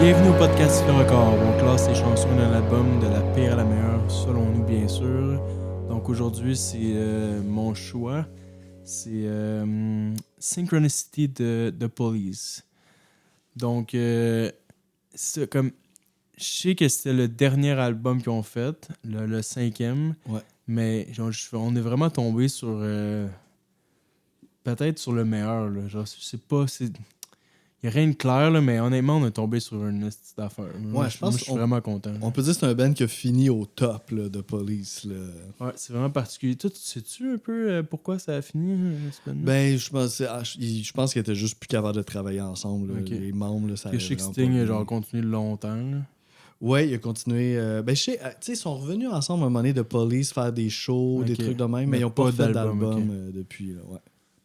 Bienvenue au podcast Le Record, où on classe les chansons d'un album de la pire à la meilleure, selon nous bien sûr. Donc aujourd'hui, c'est mon choix. C'est Synchronicity de Police. Donc, c'est comme... Je sais que c'était le dernier album qu'ils ont fait, le 5e. Ouais. Mais genre, on est vraiment tombé sur... peut-être sur le meilleur. Là. Genre, je sais pas... Il n'y a rien de clair, là, mais honnêtement, on est tombé sur une petite affaire. Moi, je suis vraiment content. On peut dire que c'est un band qui a fini au top là, de Police. Là. Ouais, c'est vraiment particulier. Toi, sais-tu un peu pourquoi ça a fini, ce band-là? Ben, je pense qu'ils étaient juste plus capables de travailler ensemble. Là. Ok. Les membres, là, ça allait Je sais que vraiment Sting pas a bien. genre continué longtemps. Là. Ouais, il a continué. Ben, je sais, tu sais, ils sont revenus ensemble à un moment donné de Police, faire des shows, Ok. des trucs de même, Mais mais ils n'ont pas pas fait d'album, d'album ok. depuis. Là, ouais.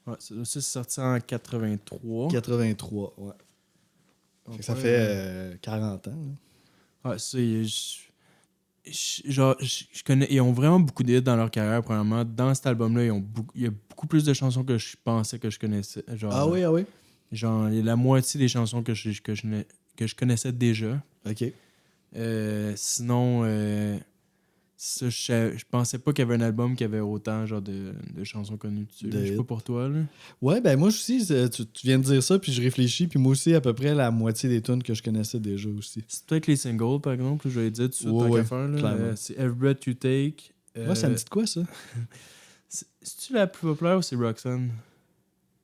Ouais, ça, c'est sorti en 83. 83, ouais. Donc, Ça ouais, fait 40 ans. Là. Ouais, c'est... Genre, je connais... Ils ont vraiment beaucoup d'hits dans leur carrière, premièrement. Dans cet album-là, il y a beaucoup plus de chansons que je pensais que je connaissais. Genre, Ah oui, ah oui? genre la moitié des chansons que je connaissais déjà. OK. Sinon, ça, je pensais pas qu'il y avait un album qui avait autant genre de chansons connues dessus. De Je sais pas hits. pour toi, là. Ouais, ben moi aussi, tu viens de dire ça, puis je réfléchis, puis moi aussi, à peu près la moitié des tunes que je connaissais déjà aussi. C'est peut-être les singles, par exemple, je vais dire tout de suite, Ouais, tant ouais, qu'à faire, là. clairement. C'est Every Breath You Take. Ouais, ça me dit de quoi, ça? C'est-tu la plus populaire ou c'est Roxanne?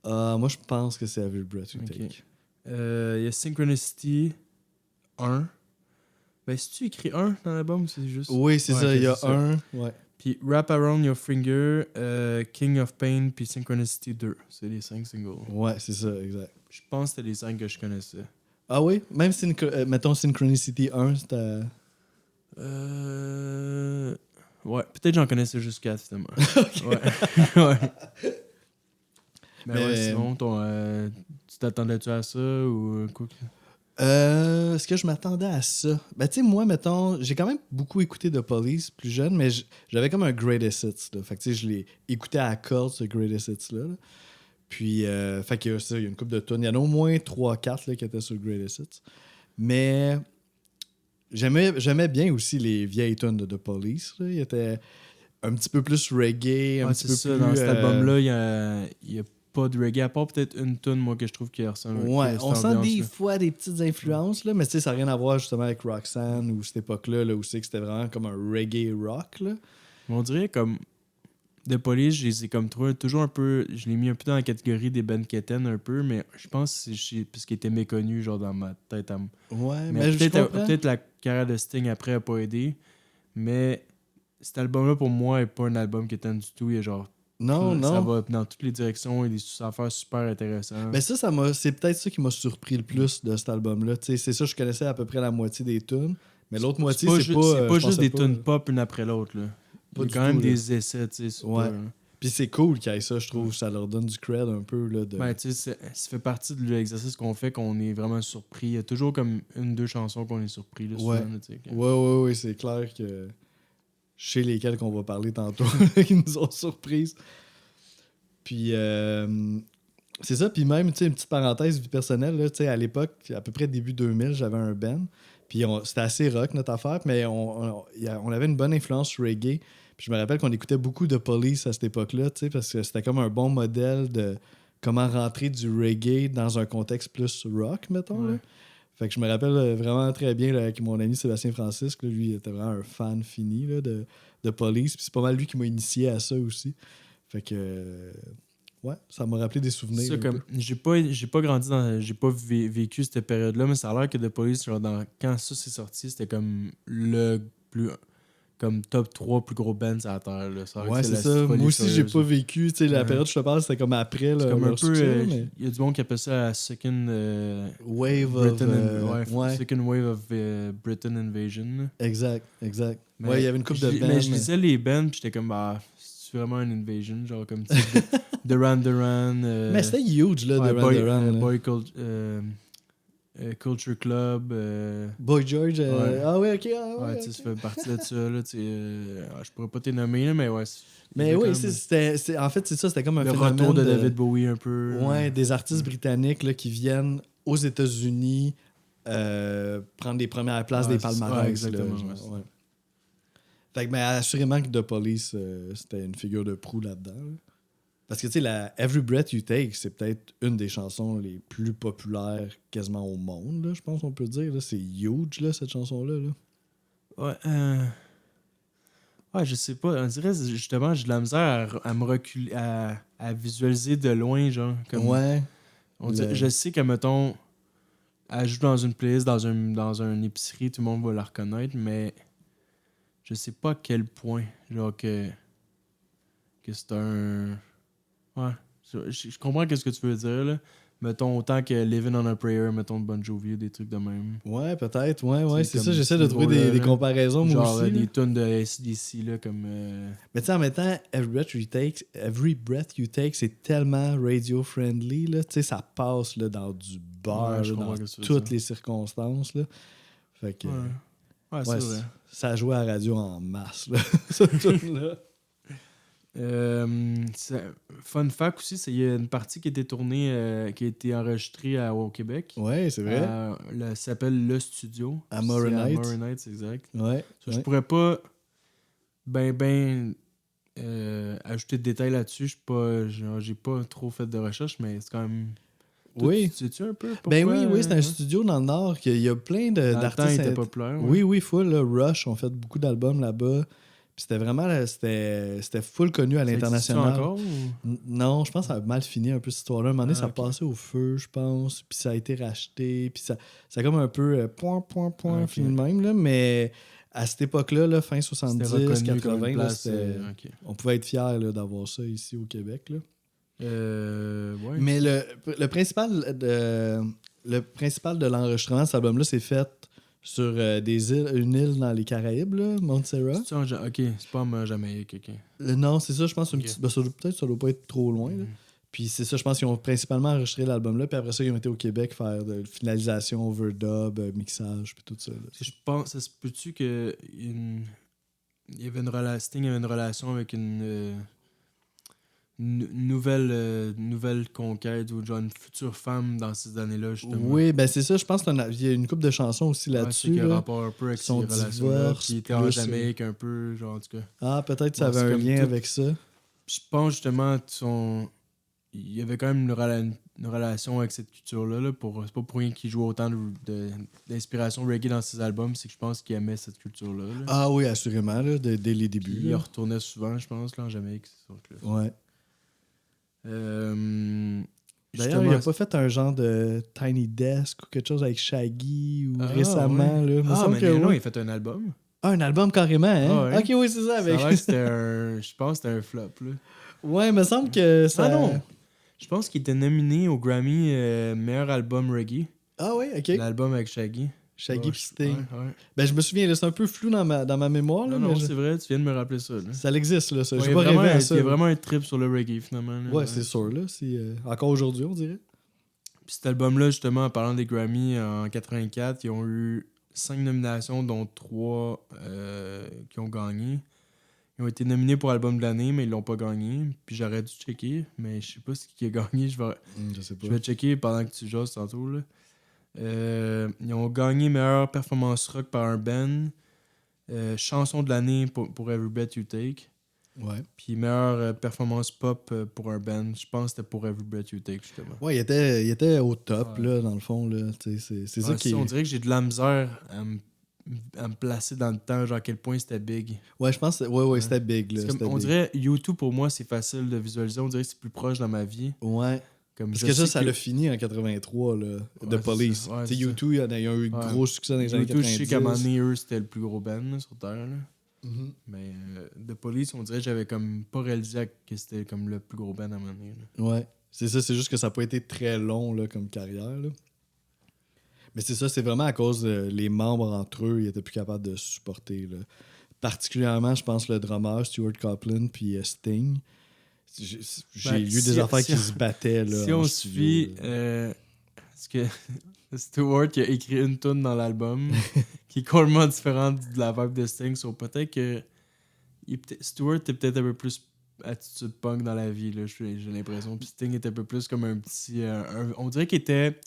Moi, je pense que c'est Every Breath You Ok. Take. Il y a Synchronicity 1. Ben, si tu écris 1 dans l'album, c'est juste... Oui, c'est Ouais, ça, ok, il y a c'est ça. un. Ouais. Puis Wrap Around Your Finger, King of Pain, puis Synchronicity 2. C'est les 5 singles. Ouais, c'est ça, exact. Je pense que c'était les 5 que je connaissais. Ah oui? Même mettons Synchronicity 1, c'était. Ouais, peut-être j'en connaissais juste 4, finalement. Ouais. Ouais. Mais ouais, sinon, tu t'attendais-tu à ça ou quoi? Est-ce que je m'attendais à ça? Ben, tu sais, moi, mettons, j'ai quand même beaucoup écouté de Police plus jeune, mais j'avais comme un Greatest Hits. Là. Fait que, tu sais, je l'ai écouté à la corde, ce Greatest Hits-là. Là. Puis, fait que ça, il y a une couple de tunes. Il y en a au moins 3-4 là, qui étaient sur le Greatest Hits. Mais j'aimais bien aussi les vieilles tunes de The Police. Là. Il était un petit peu plus reggae, un Ouais, petit c'est peu ça, plus... dans cet album-là, il y a pas de reggae, à part peut-être une tune, moi, que je trouve qui ressemble Ouais, à cette on sent des ambiance-là. fois des petites influences, là, mais tu sais, ça n'a rien à voir justement avec Roxanne ou cette époque-là, là, où c'est que c'était vraiment comme un reggae rock. Là. Mais on dirait comme The Police, je les ai comme trouvé toujours un peu. Je l'ai mis un peu dans la catégorie des bands quétaines un peu, mais je pense que c'est parce qu'il était méconnu, genre dans ma tête. Ouais, Mais je peut-être comprends. peut-être la carrière de Sting après a pas aidé. Mais cet album-là, pour moi, est pas un album quétaine du tout. Il y a genre. Non, Ça non. va dans toutes les directions et des affaires super intéressantes. Mais c'est peut-être ça qui m'a surpris le plus de cet album-là. Tu sais, c'est ça, je connaissais à peu près la moitié des tunes, mais l'autre moitié, c'est pas... C'est pas je juste pensais des pas, tunes pop une après l'autre. Là. Il y Pas a du quand même tout, là. des essais, tu sais. c'est Ouais. pas- Puis c'est cool qu'il y ait ça, je trouve. Ça leur donne du cred un peu. Là, de... Ben, tu sais, ça fait partie de l'exercice qu'on fait, qu'on est vraiment surpris. Il y a toujours comme une, deux chansons qu'on est surpris. Là, Ouais. souvent, là, tu sais, que- Ouais, c'est clair que je sais lesquels qu'on va parler tantôt qui nous ont surprises. Puis c'est ça, puis même, tu sais, une petite parenthèse vie personnelle, là, tu sais, à l'époque, à peu près début 2000, j'avais un band, puis c'était assez rock notre affaire, mais on avait une bonne influence reggae. Puis je me rappelle qu'on écoutait beaucoup de Police à cette époque-là, tu sais, parce que c'était comme un bon modèle de comment rentrer du reggae dans un contexte plus rock, mettons. Ouais. Là. Fait que je me rappelle vraiment très bien là, avec mon ami Sébastien Francisque. Là, lui, il était vraiment un fan fini là, de Police. Puis c'est pas mal lui qui m'a initié à ça aussi. Fait que, ouais, ça m'a rappelé des souvenirs. Ça, un comme, peu. j'ai pas grandi dans. J'ai pas vécu cette période-là, mais ça a l'air que The Police, genre, quand ça s'est sorti, c'était comme le plus. Comme top 3 plus gros bands à la terre. Là. Ça a l'air Ouais, que c'est la ça. folie Moi aussi, j'ai furieuse, pas là. vécu. Tu sais, la Ouais. période que je te parle, c'était comme après C'est là, comme un leur peu. succès, mais... Il y a du monde qui appelle ça la second. Wave of... Britain ouais. Second Wave of Britain Invasion. Là. Exact. Mais Ouais, il y avait une couple de bands. Mais je lisais les bands, puis j'étais comme, bah, c'est vraiment une invasion, genre comme tu sais, Duran Duran. Mais c'était huge, là, ouais, Duran Duran. là. Culture Club. Boy George. Ouais. Ah ouais, ok. Ouais, tu sais, ça fait partie de ça, là, tu sais. Je pourrais pas t'es nommer, là, mais ouais. Mais oui, en fait, c'est ça. C'était comme un le phénomène retour de David Bowie un peu. Ouais, des artistes britanniques là, qui viennent aux États-Unis prendre les premières places des palmarès. Ouais, exactement. Là, ouais. Fait que, mais assurément que The Police, c'était une figure de proue là-dedans. Là. Parce que, tu sais, la Every Breath You Take, c'est peut-être une des chansons les plus populaires quasiment au monde, là, je pense qu'on peut dire. Là. C'est huge, là, cette chanson-là. Là. Ouais, ouais, je sais pas. On dirait, justement, j'ai de la misère à me reculer, à visualiser de loin, genre. Comme, Ouais. je sais que, mettons, elle joue dans une playlist, dans une épicerie, tout le monde va la reconnaître, mais je sais pas à quel point, genre, que c'est un... Ouais. Je comprends qu'est-ce que tu veux dire, là. Mettons, autant que Living on a Prayer, mettons, de Bon Jovi, des trucs de même. Ouais, peut-être. Ouais, c'est comme ça. J'essaie de trouver des comparaisons, moi genre aussi. des tunes de AC/DC, là, comme... Mais tu sais, en même temps, Every Breath You Take, c'est tellement radio-friendly, là. Tu sais, ça passe là, dans du beurre, Ouais, je là, comprends dans ce que tu veux toutes dire. les circonstances, là. Fait que... Ouais, ouais, ouais, c'est vrai. ça jouait à la radio en masse, là, cette tune-là. Fun fact aussi, il y a une partie qui a été tournée, qui a été enregistrée au Québec. Ouais, c'est vrai. Ça s'appelle Le Studio. À Moronite. C'est à Moronite, c'est exact. Ouais. Ça, je pourrais pas ajouter de détails là-dessus. J'ai pas trop fait de recherche, mais c'est quand même... Oui. Sais-tu un peu pourquoi? Ben oui, c'est un studio dans le Nord. Il y a plein d'artistes. Dans le temps, il était populaire. Ouais. Oui, full. Là, Rush ont fait beaucoup d'albums là-bas. Puis c'était vraiment... C'était full connu à l'international. Ça encore? Non, je pense que ça a mal fini un peu cette histoire-là. À un moment donné, ça a ok. passé au feu, je pense. Puis ça a été racheté. Puis ça a comme un peu fini de même. Là, mais à cette époque-là, là, fin 70, 80, là, on pouvait être fiers là, d'avoir ça ici au Québec. Là. Ouais. Mais le principal de l'enregistrement de cet album-là, c'est fait sur une île dans les Caraïbes, là, Montserrat. Ok, c'est pas en Jamaïque, ok. Non, c'est ça, je pense. Peut-être ça doit pas être trop loin. Là. Puis c'est ça, je pense qu'ils ont principalement enregistré l'album-là. Puis après ça, ils ont été au Québec faire de finalisation, overdub, mixage, puis tout ça. Là. Je pense, ça se peut-tu que il y avait Sting avait une relation avec une nouvelle conquête ou genre une future femme dans ces années-là, justement. Oui, ben c'est ça, je pense qu'il y a une couple de chansons aussi là-dessus. C'est qu'il y a là. rapport un peu avec Son ces relations-là, divorce, qui était en Jamaïque un peu, genre en tout cas. Ah, peut-être que ça avait un lien avec ça. Puis je pense justement il y avait quand même une relation avec cette culture-là. Là, c'est pas pour rien qu'il joue autant d'inspiration reggae dans ses albums, c'est que je pense qu'il aimait cette culture-là. Là. Ah oui, assurément, là, dès les débuts. Puis il retournait souvent, je pense, là, en Jamaïque. C'est ouais. D'ailleurs, il a pas fait un genre de Tiny Desk ou quelque chose avec Shaggy ou récemment. Ouais. Là, mais non, il a fait un album. Ah, un album carrément, hein? Ah, ouais. Ok, oui, c'est ça. Avec... je pense que c'était un flop. Là. Ouais, il me semble que ça... Ah non! Je pense qu'il était nominé au Grammy meilleur album reggae. Ah oui, ok. L'album avec Shaggy. Shaggy pis Sting. Ouais. Ben, je me souviens, là, c'est un peu flou dans ma mémoire. Là, non, c'est vrai, tu viens de me rappeler ça. Là. Ça existe, là. Ça. Ouais, J'ai pas rêvé à ça. Il y a vraiment un trip sur le reggae, finalement. Là, ouais, c'est sûr, là. Encore aujourd'hui, on dirait. Puis cet album-là, justement, en parlant des Grammy, en 84, ils ont eu 5 nominations, dont 3 qui ont gagné. Ils ont été nominés pour album de l'année, mais ils l'ont pas gagné. Puis j'aurais dû checker, mais je sais pas ce qui a gagné. Je sais pas. Je vais checker pendant que tu joues tantôt. Là. Ils ont gagné meilleure performance rock par un band. Chanson de l'année pour Every Breath You Take. Ouais. Puis meilleure performance pop pour un band. Je pense que c'était pour Every Breath You Take, justement. Ouais, il était au top, là, dans le fond. Là. C'est ça qui... On dirait que j'ai de la misère à me placer dans le temps, genre à quel point c'était big. Ouais, je pense que c'était big. Là, on dirait YouTube, pour moi, c'est facile de visualiser. On dirait que c'est plus proche dans ma vie. Ouais. Parce que ça l'a fini en 83, là, The Police. Ouais, YouTube, il y a eu un gros succès dans les années 90. Je sais qu'à un moment donné, eux, c'était le plus gros band là, sur Terre. Là. Mm-hmm. Mais The Police, on dirait que j'avais comme pas réalisé que c'était comme le plus gros band à un moment donné. Là. Ouais, c'est ça. C'est juste que ça n'a pas été très long là, comme carrière. Là. Mais c'est ça, c'est vraiment à cause les membres entre eux, ils étaient plus capables de supporter. Là. Particulièrement, je pense, le drummer Stuart Copeland puis Sting. J'ai lu des affaires qui se battaient. Là, si on suit ce que Stuart il a écrit une tune dans l'album qui est complètement différente de la vibe de Sting. So, peut-être que Stuart est peut-être un peu plus attitude punk dans la vie, là, j'ai l'impression. Puis Sting était un peu plus comme un petit... on dirait qu'il était...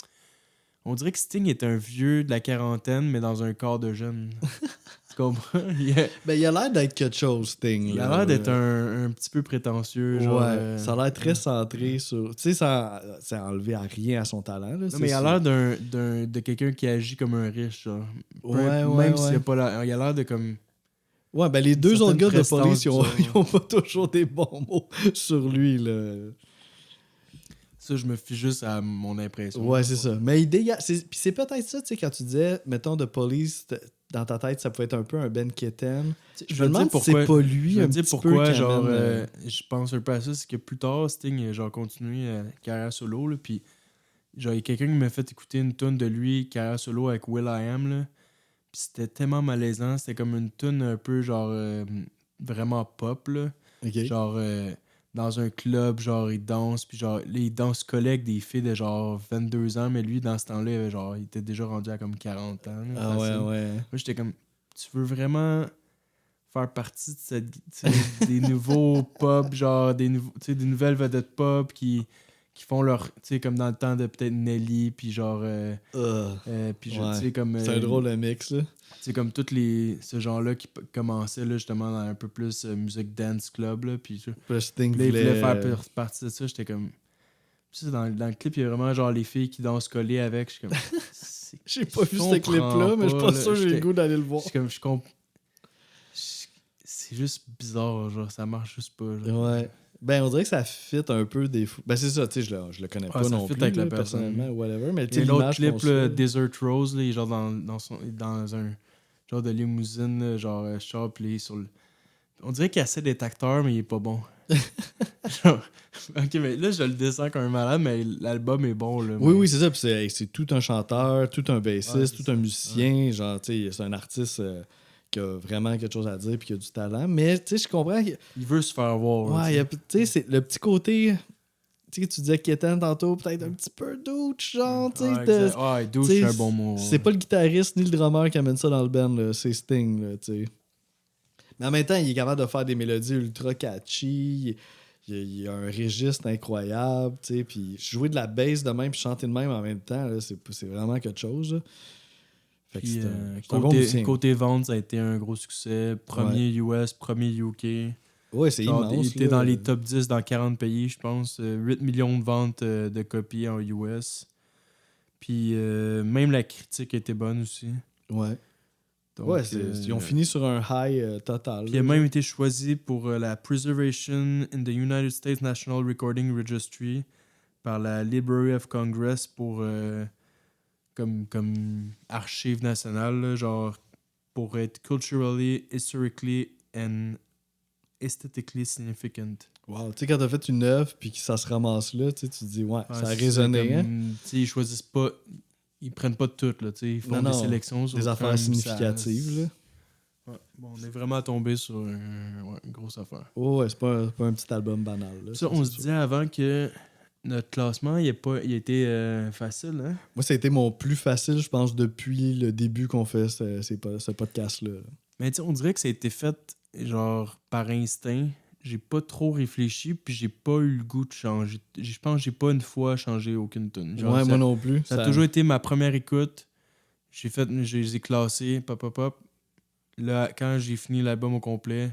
On dirait que Sting est un vieux de la quarantaine, mais dans un corps de jeune. Tu comprends? Ben, il a l'air d'être quelque chose, Sting. Il a là. l'air d'être un petit peu prétentieux. Genre, Ouais, ça a l'air très centré sur... Tu sais, ça a enlevé à rien à son talent. Là, non, mais il a l'air de quelqu'un qui agit comme un riche. Genre. Même s'il a pas l'air... Il a l'air de comme... Ouais, ben les deux autres gars de prestance, police, ils ont pas toujours des bons mots sur lui, là. Ça, je me fie juste à mon impression. Ouais, c'est ça. Mais il dégage... Puis c'est peut-être ça, tu sais, quand tu disais, mettons, de police, dans ta tête, ça pouvait être un peu un Ben Kitten. Je me demande si c'est pas lui je un me dis petit pourquoi, peu genre, amène, je pense un peu à ça, c'est que plus tard, Sting a genre continué carrière solo, là, puis genre, il y a quelqu'un qui m'a fait écouter une tune de lui, carrière solo avec will.i.am, là, puis c'était tellement malaisant, c'était comme une tune un peu, genre, vraiment pop, là, OK. genre, dans un club, genre, il danse, puis genre, il danse collègue des filles de genre 22 ans, mais lui, dans ce temps-là, genre, il était déjà rendu à comme 40 ans, là, Ah ouais, facile. ouais. Moi, j'étais comme, tu veux vraiment faire partie de cette, des nouveaux pop, genre des nouvelles vedettes pop qui font leur, tu sais, comme dans le temps de peut-être Nelly, puis genre, puis tu sais, comme... c'est un drôle de mix, là. Tu sais, comme tous ce genre-là qui commençait, là, justement, dans un peu plus musique dance club, là, puis Sting là, il voulait faire voulait... partie de ça, j'étais comme... Tu sais, dans le clip, il y a vraiment, genre, les filles qui dansent collées avec, je suis comme... J'ai pas vu ce clip-là, mais je suis pas sûr que j'ai le goût d'aller le voir. Je suis comme, c'est juste bizarre, genre, ça marche juste pas. Genre. Ouais. Ben, on dirait que ça fit un peu des fois. Ben, c'est ça, tu sais, je le connais pas non plus, avec là, la personne. personnellement, whatever. Mais Il tu y a sais, un autre l'image clip, qu'on là, suit. Desert Rose, là, il est genre dans un genre de limousine, là, genre char, puis il est sur le... On dirait qu'il essaie d'être acteur, mais il est pas bon. Genre, ok, mais là, je le descends comme un malade, mais l'album est bon. Là, Oui, mais... oui, c'est ça. Puis c'est tout un chanteur, tout un bassiste, tout ça. un musicien. Genre, tu sais, c'est un artiste qui a vraiment quelque chose à dire puis qui a du talent. Mais, tu sais, je comprends. Il veut se faire voir. Ouais, là, tu sais, c'est le petit côté. Tu sais, tu disais Kétan tantôt, peut-être un petit peu douche, genre, tu sais. Ouais, douche, c'est un bon mot. C'est pas le guitariste ni le drummer qui amène ça dans le band, là, c'est Sting, là, tu sais. Mais en même temps, il est capable de faire des mélodies ultra catchy. Il a un registre incroyable, tu sais. Puis jouer de la bass de même puis chanter de même en même temps, là, c'est vraiment quelque chose. Là. Fait que Puis, c'est un bon musicien. côté vente, ça a été un gros succès. Premier US, premier UK. Ouais, c'est Genre, immense. il était dans les top 10 dans 40 pays, je pense. 8 millions de ventes de copies en US. Puis même la critique était bonne aussi. Ouais. Donc, ouais, ils ont fini sur un high total. Puis il a même été choisi pour la Preservation in the United States National Recording Registry par la Library of Congress pour comme archive nationale, là, genre pour être culturally, historically and aesthetically significant. Wow, tu sais, quand t'as fait une œuvre puis que ça se ramasse là, tu te dis, ouais, ça a c'est résonné. comme, Hein? Ils choisissent pas, ils prennent pas toutes, là, ils font des sélections. Sur des affaires significatives. Là. Ouais. Bon, on est vraiment tombé sur une grosse affaire. Oh, ouais, c'est pas un petit album banal. Là, ça, on se disait avant que notre classement, il a été facile, hein? Moi, ça a été mon plus facile, je pense, depuis le début qu'on fait ce podcast-là. Mais tu sais, on dirait que ça a été fait, genre, par instinct. J'ai pas trop réfléchi, puis j'ai pas eu le goût de changer. Je pense que j'ai pas une fois changé aucune tune. Ouais, moi non plus. Ça a toujours été ma première écoute. Je les ai classés, pop. Là, quand j'ai fini l'album au complet,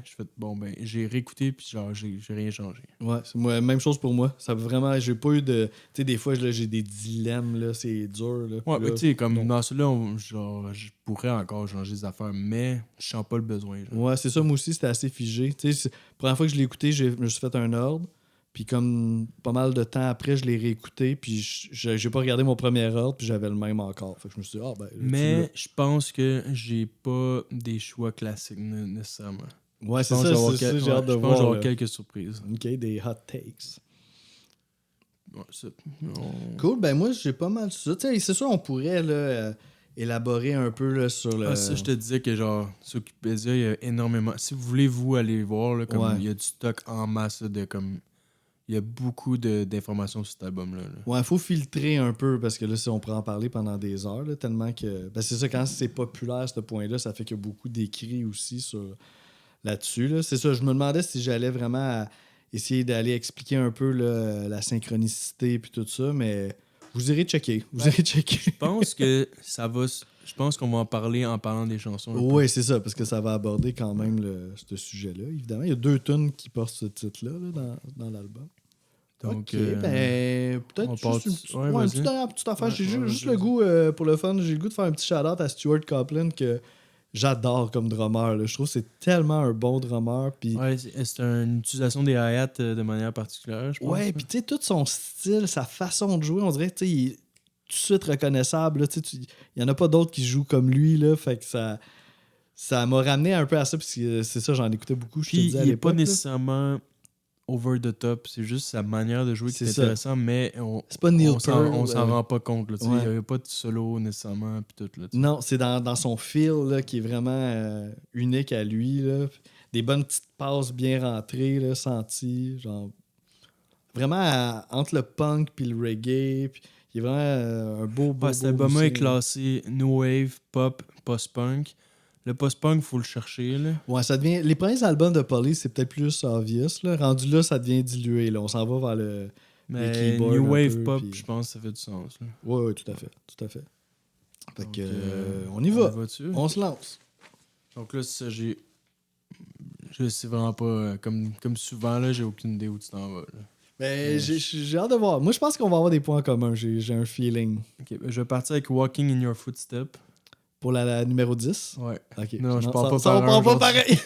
j'ai réécouté, puis genre, j'ai rien changé. Ouais, c'est même chose pour moi. Ça vraiment, j'ai pas eu de... Tu sais, des fois, là, j'ai des dilemmes, là, c'est dur, là. Ouais, là, tu sais, comme dans celui-là, genre, je pourrais encore changer des affaires, mais je sens pas le besoin. Genre. Ouais, c'est ça, moi aussi, c'était assez figé. Tu sais, la première fois que je l'ai écouté, je me suis fait un ordre. Puis comme pas mal de temps après, je l'ai réécouté, puis j'ai pas regardé mon premier ordre, puis j'avais le même encore. Fait que je me suis dit, mais je pense que j'ai pas des choix classiques nécessairement. Ouais, c'est ça, j'ai hâte de voir. Je pense que je vais avoir quelques surprises. OK, des hot takes. Ouais, Cool, ben moi, j'ai pas mal ça. Tu sais, c'est sûr, on pourrait là, élaborer un peu là, sur le... ça, je te disais que genre, sur Wikipédia, il y a énormément... Si vous voulez, aller voir, là, comme il y a du stock en masse de comme... Il y a beaucoup d'informations sur cet album-là. Là. Ouais, il faut filtrer un peu parce que là, si on pourrait en parler pendant des heures, là, tellement que. Ben, c'est ça, quand c'est populaire à ce point-là, ça fait qu'il y a beaucoup d'écrits aussi là-dessus. Là. C'est ça, je me demandais si j'allais vraiment essayer d'aller expliquer un peu là, la synchronicité et tout ça, mais Vous irez checker. Vous irez checker. Je pense que ça va... Je pense qu'on va en parler en parlant des chansons. Oui, c'est ça, parce que ça va aborder quand même ce sujet-là. Évidemment, il y a 2 tunes qui portent ce titre-là là, dans l'album. Donc, OK, ben, peut-être on juste part- une petite affaire. Ouais, J'ai juste vas-y. le goût, pour le fun, j'ai le goût de faire un petit shout-out à Stuart Copeland que j'adore comme drummer. Là. Je trouve que c'est tellement un bon drummer. Puis, Ouais, c'est une utilisation des hi-hats de manière particulière, je pense. ouais, puis tu sais, tout son style, sa façon de jouer, on dirait, tu sais, il est tout de suite reconnaissable. Là, il n'y en a pas d'autres qui jouent comme lui, là, fait que ça m'a ramené un peu à ça, parce que c'est ça, j'en écoutais beaucoup, je te Puis disais à il est pas l'époque. Là. nécessairement over the top, c'est juste sa manière de jouer qui C'est est ça. intéressant, mais C'est pas Neil on Peart, s'en rend pas compte. Là, ouais. il n'y a pas de solo nécessairement. Puis tout, là, Non, c'est dans son feel là, qui est vraiment unique à lui. Là. Des bonnes petites passes bien rentrées, là, senties. Genre, vraiment entre le punk puis le reggae. Puis, il est vraiment un beau cet album est musicien. classé New Wave, Pop, Post-Punk. Le Post-Punk, il faut le chercher. Là. Ouais, ça devient. Les premiers albums de Police, c'est peut-être plus obvious. Là. Rendu là, ça devient dilué. Là. On s'en va vers les Mais keyboards New un Wave, peu, Pop, puis- je pense que ça fait du sens. Là. Ouais, tout à fait. Tout à fait. Fait Donc, que, on y va. va-tu? On se lance. Donc là, c'est ça, je sais vraiment pas, comme souvent, là, j'ai aucune idée où tu t'en vas. Là. Mais j'ai hâte de voir. Moi, je pense qu'on va avoir des points communs. J'ai un feeling. Ok, ben, je vais partir avec Walking in Your Footsteps. Pour la numéro 10. Ouais. Ok. Non, je parle pas ça par va un pas aujourd'hui. pareil.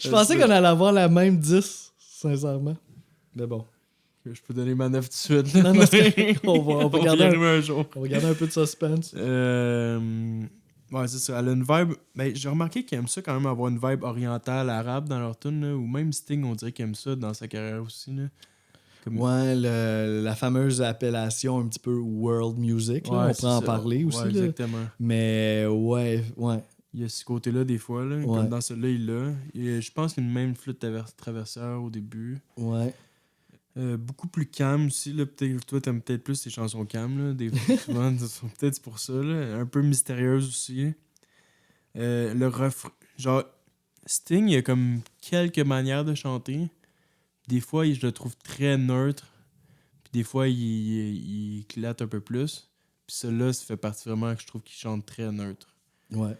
Je pensais qu'on allait avoir la même 10, sincèrement. Mais bon. Je peux donner ma 9 tout de suite. Non, non, c'est correct. On va y garder arriver un jour. on va garder un peu de suspense. Ouais, c'est ça. Elle a une vibe. Ben, j'ai remarqué qu'ils aiment ça quand même avoir une vibe orientale, arabe dans leur tune, ou même Sting, on dirait qu'il aime ça dans sa carrière aussi. Là. Comme... Ouais, la fameuse appellation un petit peu world music. Là, Ouais, on c'est peut en ça. parler aussi. Ouais, Là. exactement. Mais ouais. Il y a ce côté-là des fois, là, Ouais. comme dans celui-là, il l'a. Et je pense qu'il y a une même flûte traversière au début. Ouais. Beaucoup plus calme aussi. Là. Toi, t'aimes peut-être plus les chansons calmes. Là. Souvent, peut-être c'est pour ça. Là. Un peu mystérieuse aussi. Le refrain. Genre, Sting, il y a comme quelques manières de chanter. Des fois, je le trouve très neutre. Puis des fois, il éclate un peu plus. Puis celui-là, ça fait partie vraiment que je trouve qu'il chante très neutre. Ouais.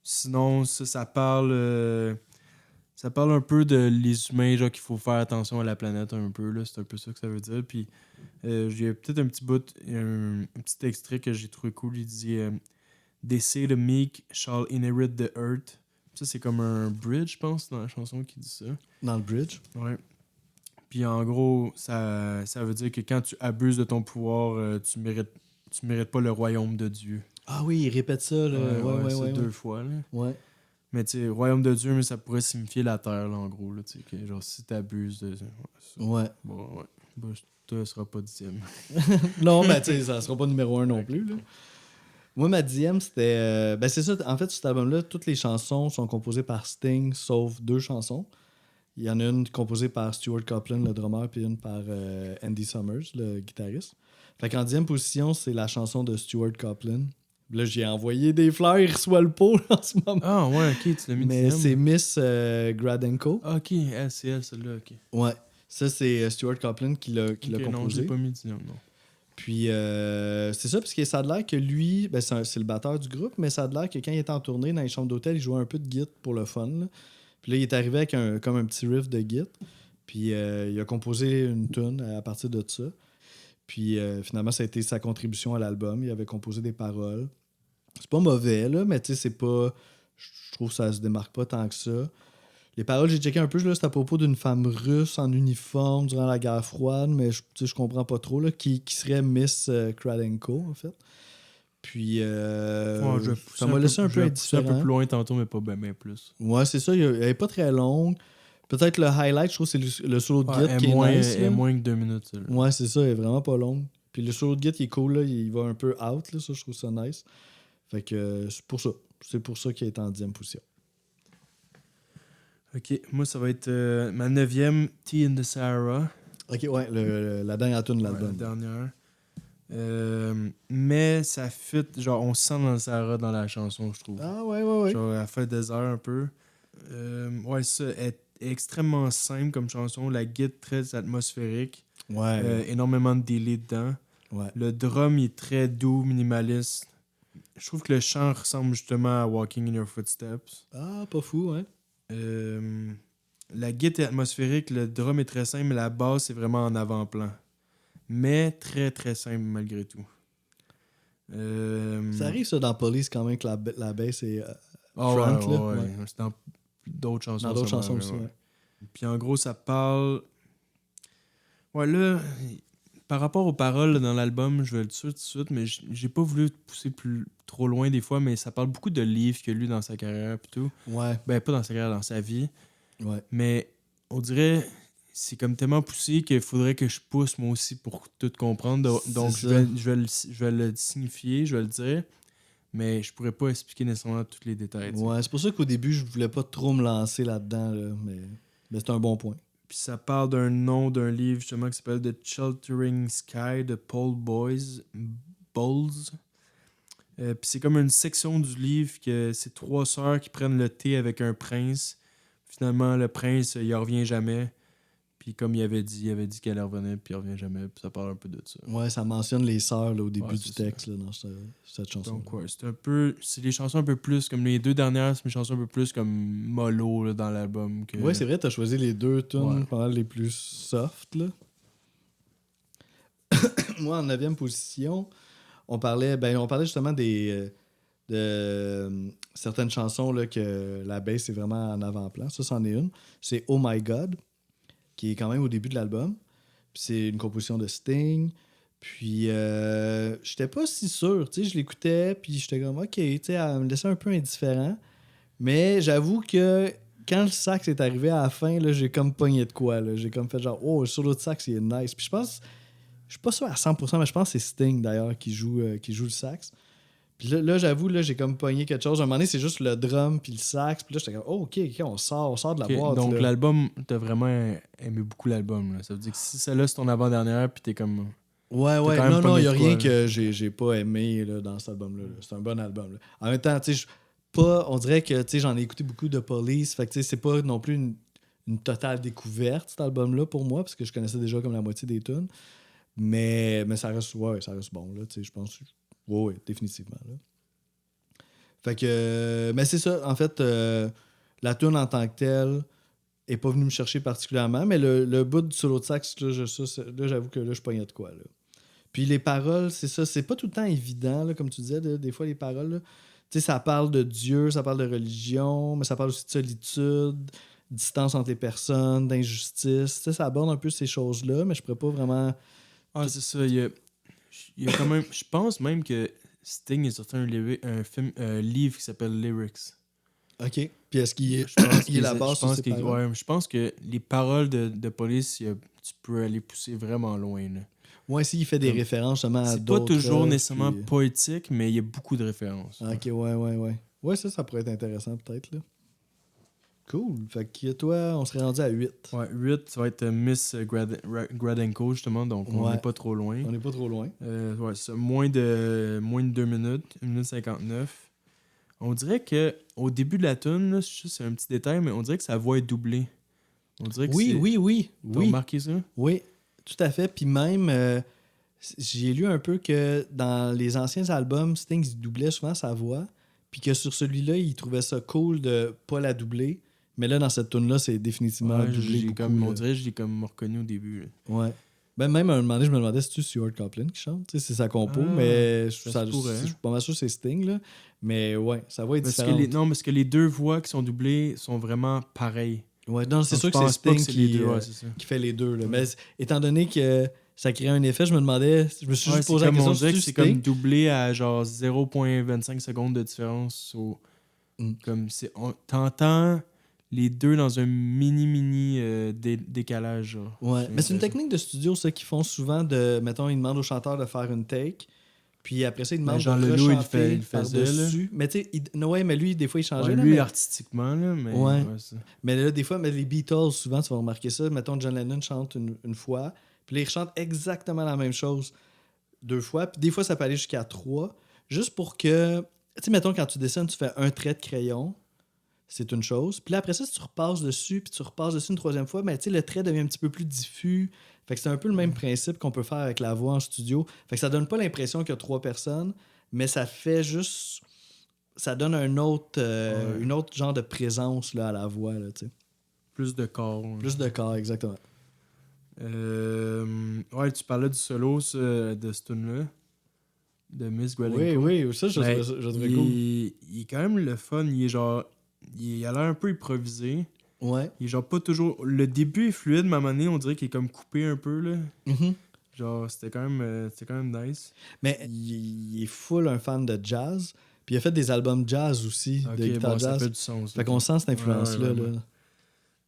Sinon, ça parle. Ça parle un peu de les humains, genre qu'il faut faire attention à la planète un peu, là. C'est un peu ça que ça veut dire. Puis, j'ai peut-être un petit bout, un petit extrait que j'ai trouvé cool. Il dit They say the meek shall inherit the earth. Ça, c'est comme un bridge, je pense, dans la chanson qui dit ça. Dans le bridge. Ouais. Puis, en gros, ça veut dire que quand tu abuses de ton pouvoir, tu mérites pas le royaume de Dieu. Ah oui, il répète ça. Là. Ouais, c'est ouais. 2 fois, là. Ouais. Mais tu sais, royaume de Dieu, mais ça pourrait signifier la terre, là, en gros. Là, que, genre, si t'abuses de ça. Ouais. Bon, ouais. Bah, toi, ça sera pas 10e. Non, mais tu sais, ça sera pas numéro 1 non plus. Là. Moi, ma 10e, c'était. Ben, c'est ça. En fait, sur cet album-là, toutes les chansons sont composées par Sting, sauf 2 chansons. Il y en a une composée par Stuart Copeland, le drummer, puis une par Andy Summers, le guitariste. Fait qu'en 10e position, c'est la chanson de Stuart Copeland. Là, j'ai envoyé des fleurs, il reçoit le pot en ce moment. Ah, ouais, ok, tu l'as mis Mais 10e. c'est Miss Gradenko. Ah, ok, c'est elle, celle-là, ok. Ouais. Ça, c'est Stuart Copeland qui l'a Ok, non, composé. j'ai pas mis 10e, non. Puis, c'est ça, parce que ça a l'air que lui, ben, c'est le batteur du groupe, mais ça a l'air que quand il était en tournée dans les chambres d'hôtel, il jouait un peu de guitare pour le fun. Là. Puis là, il est arrivé avec comme un petit riff de guitare. Puis, il a composé une tune à partir de ça. Puis, finalement, ça a été sa contribution à l'album. Il avait composé des paroles. C'est pas mauvais, là, mais tu sais, c'est pas... Je trouve que ça se démarque pas tant que ça. Les paroles, j'ai checké un peu, là, c'est à propos d'une femme russe en uniforme durant la guerre froide, mais je comprends pas trop, là, qui serait Miss Kradenko, en fait. Puis, ça m'a laissé un peu indifférent. Un peu plus loin tantôt, mais pas bien plus. Ouais, c'est ça, elle est pas très longue. Peut-être le highlight, je trouve, c'est le solo de guitare qui est nice. Elle est moins que 2 minutes, celle-là. Ouais, c'est ça, elle est vraiment pas longue. Puis le solo de guitare, il est cool, là, il va un peu out, là, ça, je trouve ça nice. Fait que c'est pour ça. C'est pour ça qu'il est en 10e position. Ok, moi, ça va être ma 9e, Tea in the Sahara. Ok, ouais, la dernière tune de Ouais, l'album. la dernière. Mais ça fit, genre, on se sent dans le Sahara dans la chanson, je trouve. Ah, ouais. Genre, elle fait désert un peu. Ouais, ça, elle est extrêmement simple comme chanson. La guitare très atmosphérique. Ouais. Énormément de délai dedans. Ouais. Le drum il est très doux, minimaliste. Je trouve que le chant ressemble justement à Walking in Your Footsteps. Ah, pas fou, hein? La guitare est atmosphérique, le drum est très simple, mais la basse est vraiment en avant-plan. Mais très très simple malgré tout. Ça arrive ça dans Police quand même que la bass est front, ouais, là. ouais. Ouais. C'est dans d'autres chansons. Dans d'autres ça chansons m'arrive, aussi, ouais. Puis en gros, ça parle... Ouais, là, par rapport aux paroles là, dans l'album, je vais le dire tout de suite, mais j'ai pas voulu pousser trop loin des fois, mais ça parle beaucoup de livres qu'il a lu dans sa carrière pis tout. Ouais. Ben, pas dans sa carrière, dans sa vie. Ouais. Mais on dirait... C'est comme tellement poussé qu'il faudrait que je pousse moi aussi pour tout comprendre. Donc, C'est je vais le signifier, je vais le dire, mais je pourrais pas expliquer nécessairement tous les détails. t'sais. Ouais, c'est pour ça qu'au début, je voulais pas trop me lancer là-dedans, là, mais c'est un bon point. Puis ça parle d'un nom d'un livre justement qui s'appelle The Sheltering Sky de Paul Bowles. Puis c'est comme une section du livre que c'est 3 sœurs qui prennent le thé avec un prince. Finalement, le prince, il revient jamais. Puis comme il avait dit qu'elle revenait, puis il revient jamais. Puis ça parle un peu de ça. Ouais, ça mentionne les sœurs là, au début Ouais, du texte là, dans cette chanson. Donc ouais, c'est des chansons un peu plus, comme les 2 dernières, c'est des chansons un peu plus comme mollo là, dans l'album. Ouais, c'est vrai, t'as choisi les 2 tunes Ouais. pas mal les plus soft, là. Moi, en 9e position, on parlait justement de certaines chansons là, que la bass est vraiment en avant-plan. Ça, c'en est une. C'est Oh My God, qui est quand même au début de l'album. Puis c'est une composition de Sting. Puis j'étais pas si sûr. Tu sais, je l'écoutais, puis j'étais comme, OK, tu sais, elle me laissait un peu indifférent. Mais j'avoue que quand le sax est arrivé à la fin, là, j'ai comme pogné de quoi. Là. J'ai comme fait genre, oh, le solo de sax, il est nice. Puis je pense, je suis pas sûr à 100%, mais je pense que c'est Sting d'ailleurs qui joue le sax. Puis là, j'avoue, là, j'ai comme pogné quelque chose. À un moment donné, c'est juste le drum puis le sax. Puis là, j'étais comme, oh, OK, on sort de la Ok, boîte. donc là. l'album, t'as vraiment aimé beaucoup l'album. Là. Ça veut dire que si celle-là c'est ton avant-dernière, puis t'es comme... Ouais, T'as quand même non, pogné il n'y a de quoi, rien là. que j'ai pas aimé là, dans cet album-là. Là. C'est un bon album. Là. En même temps, tu sais, on dirait que tu sais, j'en ai écouté beaucoup de Police. Fait que tu sais, c'est pas non plus une totale découverte, cet album-là, pour moi, parce que je connaissais déjà comme la moitié des tunes. Mais ça reste bon, là, tu sais, je pense. Ouais, définitivement. Là. Fait que, mais c'est ça, en fait, la tune en tant que telle est pas venue me chercher particulièrement, mais le bout du solo de sax, là, là, j'avoue que là, je pognais de quoi, là. Puis les paroles, c'est ça, c'est pas tout le temps évident, là, comme tu disais, là, des fois, les paroles, là, tu sais, ça parle de Dieu, ça parle de religion, mais ça parle aussi de solitude, distance entre les personnes, d'injustice, tu sais, ça aborde un peu ces choses-là, mais je pourrais pas vraiment... Ah, c'est ça, il y a quand même... Je pense même que Sting a sorti un livre qui s'appelle Lyrics. OK. Puis est-ce qu'il est, Je pense il est la base sur ces paroles? ouais, je pense que les paroles de Police, tu peux aller pousser vraiment loin. Là. Ouais, si, il fait des Comme- références justement à C'est pas d'autres toujours œuvres, nécessairement puis- poétique, mais il y a beaucoup de références. Ah, OK, ouais. Ouais, ça pourrait être intéressant peut-être, là. Cool. Fait que toi, on serait rendu à 8. Ouais, 8, ça va être Miss Gradenko, justement, donc on Ouais. n'est pas trop loin. On n'est pas trop loin. Ouais, c'est moins de 2 minutes, 1 minute 59. On dirait que au début de la tune, là, c'est un petit détail, mais on dirait que sa voix est doublée. On dirait que Oui. T'as remarqué ça? Oui, tout à fait. Puis même, j'ai lu un peu que dans les anciens albums, Sting il doublait souvent sa voix, puis que sur celui-là, il trouvait ça cool de pas la doubler. Mais là, dans cette tune-là, c'est définitivement Ouais, doublé j'ai beaucoup, comme, là. on dirait que je l'ai comme reconnu au début. Là. Ouais. Ben, même à un moment donné, je me demandais si c'est Stuart Copeland qui chante. Tu sais, c'est sa compo, Ah, mais ça se pourrait. je suis pas mal sûr que c'est Sting. Là. Mais ouais, sa voix est Parce que différente. parce que les 2 voix qui sont doublées sont vraiment pareilles. Ouais, non, c'est Donc, sûr je que c'est pense pas Sting que c'est les deux, qui, ouais, c'est ça. qui fait les deux. Là. Ouais. Mais étant donné que ça crée un effet, je me suis Ouais, juste c'est posé la comme question on dirait que si c'est Sting. comme doublé à genre 0,25 secondes de différence. Comme t'entends les 2 dans un mini décalage. Genre. Ouais, J'ai mais c'est une l'impression. technique de studio, ça, qu'ils font souvent de, mettons, ils demandent au chanteur de faire une take, puis après ça, ils demandent Jean de Leloup, rechanter il le faisait, par-dessus. Mais tu sais, ouais, mais lui, des fois, il changeait. Ouais, là, lui, mais... artistiquement, là, mais... Ouais. ça. Mais là, des fois, mais les Beatles, souvent, tu vas remarquer ça. Mettons, John Lennon chante une fois, puis là, il chante exactement la même chose 2 fois, puis des fois, ça peut aller jusqu'à 3, juste pour que... Tu sais, mettons, quand tu dessines, tu fais un trait de crayon, c'est une chose. Puis là, après ça, si tu repasses dessus, puis tu repasses dessus une troisième fois, ben, tu sais, le trait devient un petit peu plus diffus. Fait que c'est un peu le même principe qu'on peut faire avec la voix en studio. Fait que ça donne pas l'impression qu'il y a 3 personnes, mais ça fait juste... Ça donne un autre, une autre genre de présence là, à la voix, là, tu sais. Plus de corps. Plus de corps, exactement. Ouais, tu parlais du solo de ce tune-là, de Miss Oui, Gwelenko. oui, ça, je Ben, trouvais cool. il est quand même le fun. Il est genre. Il a l'air un peu improvisé. Ouais. Il est genre pas toujours. Le début est fluide, mais à un moment donné, on dirait qu'il est comme coupé un peu, là. Mhm. Genre, c'était quand même nice. Mais il est full un fan de jazz. Puis il a fait des albums jazz aussi, de Ok, guitare bon, ça jazz. fait du sens. Fait qu'on sent cette influence-là. Ouais,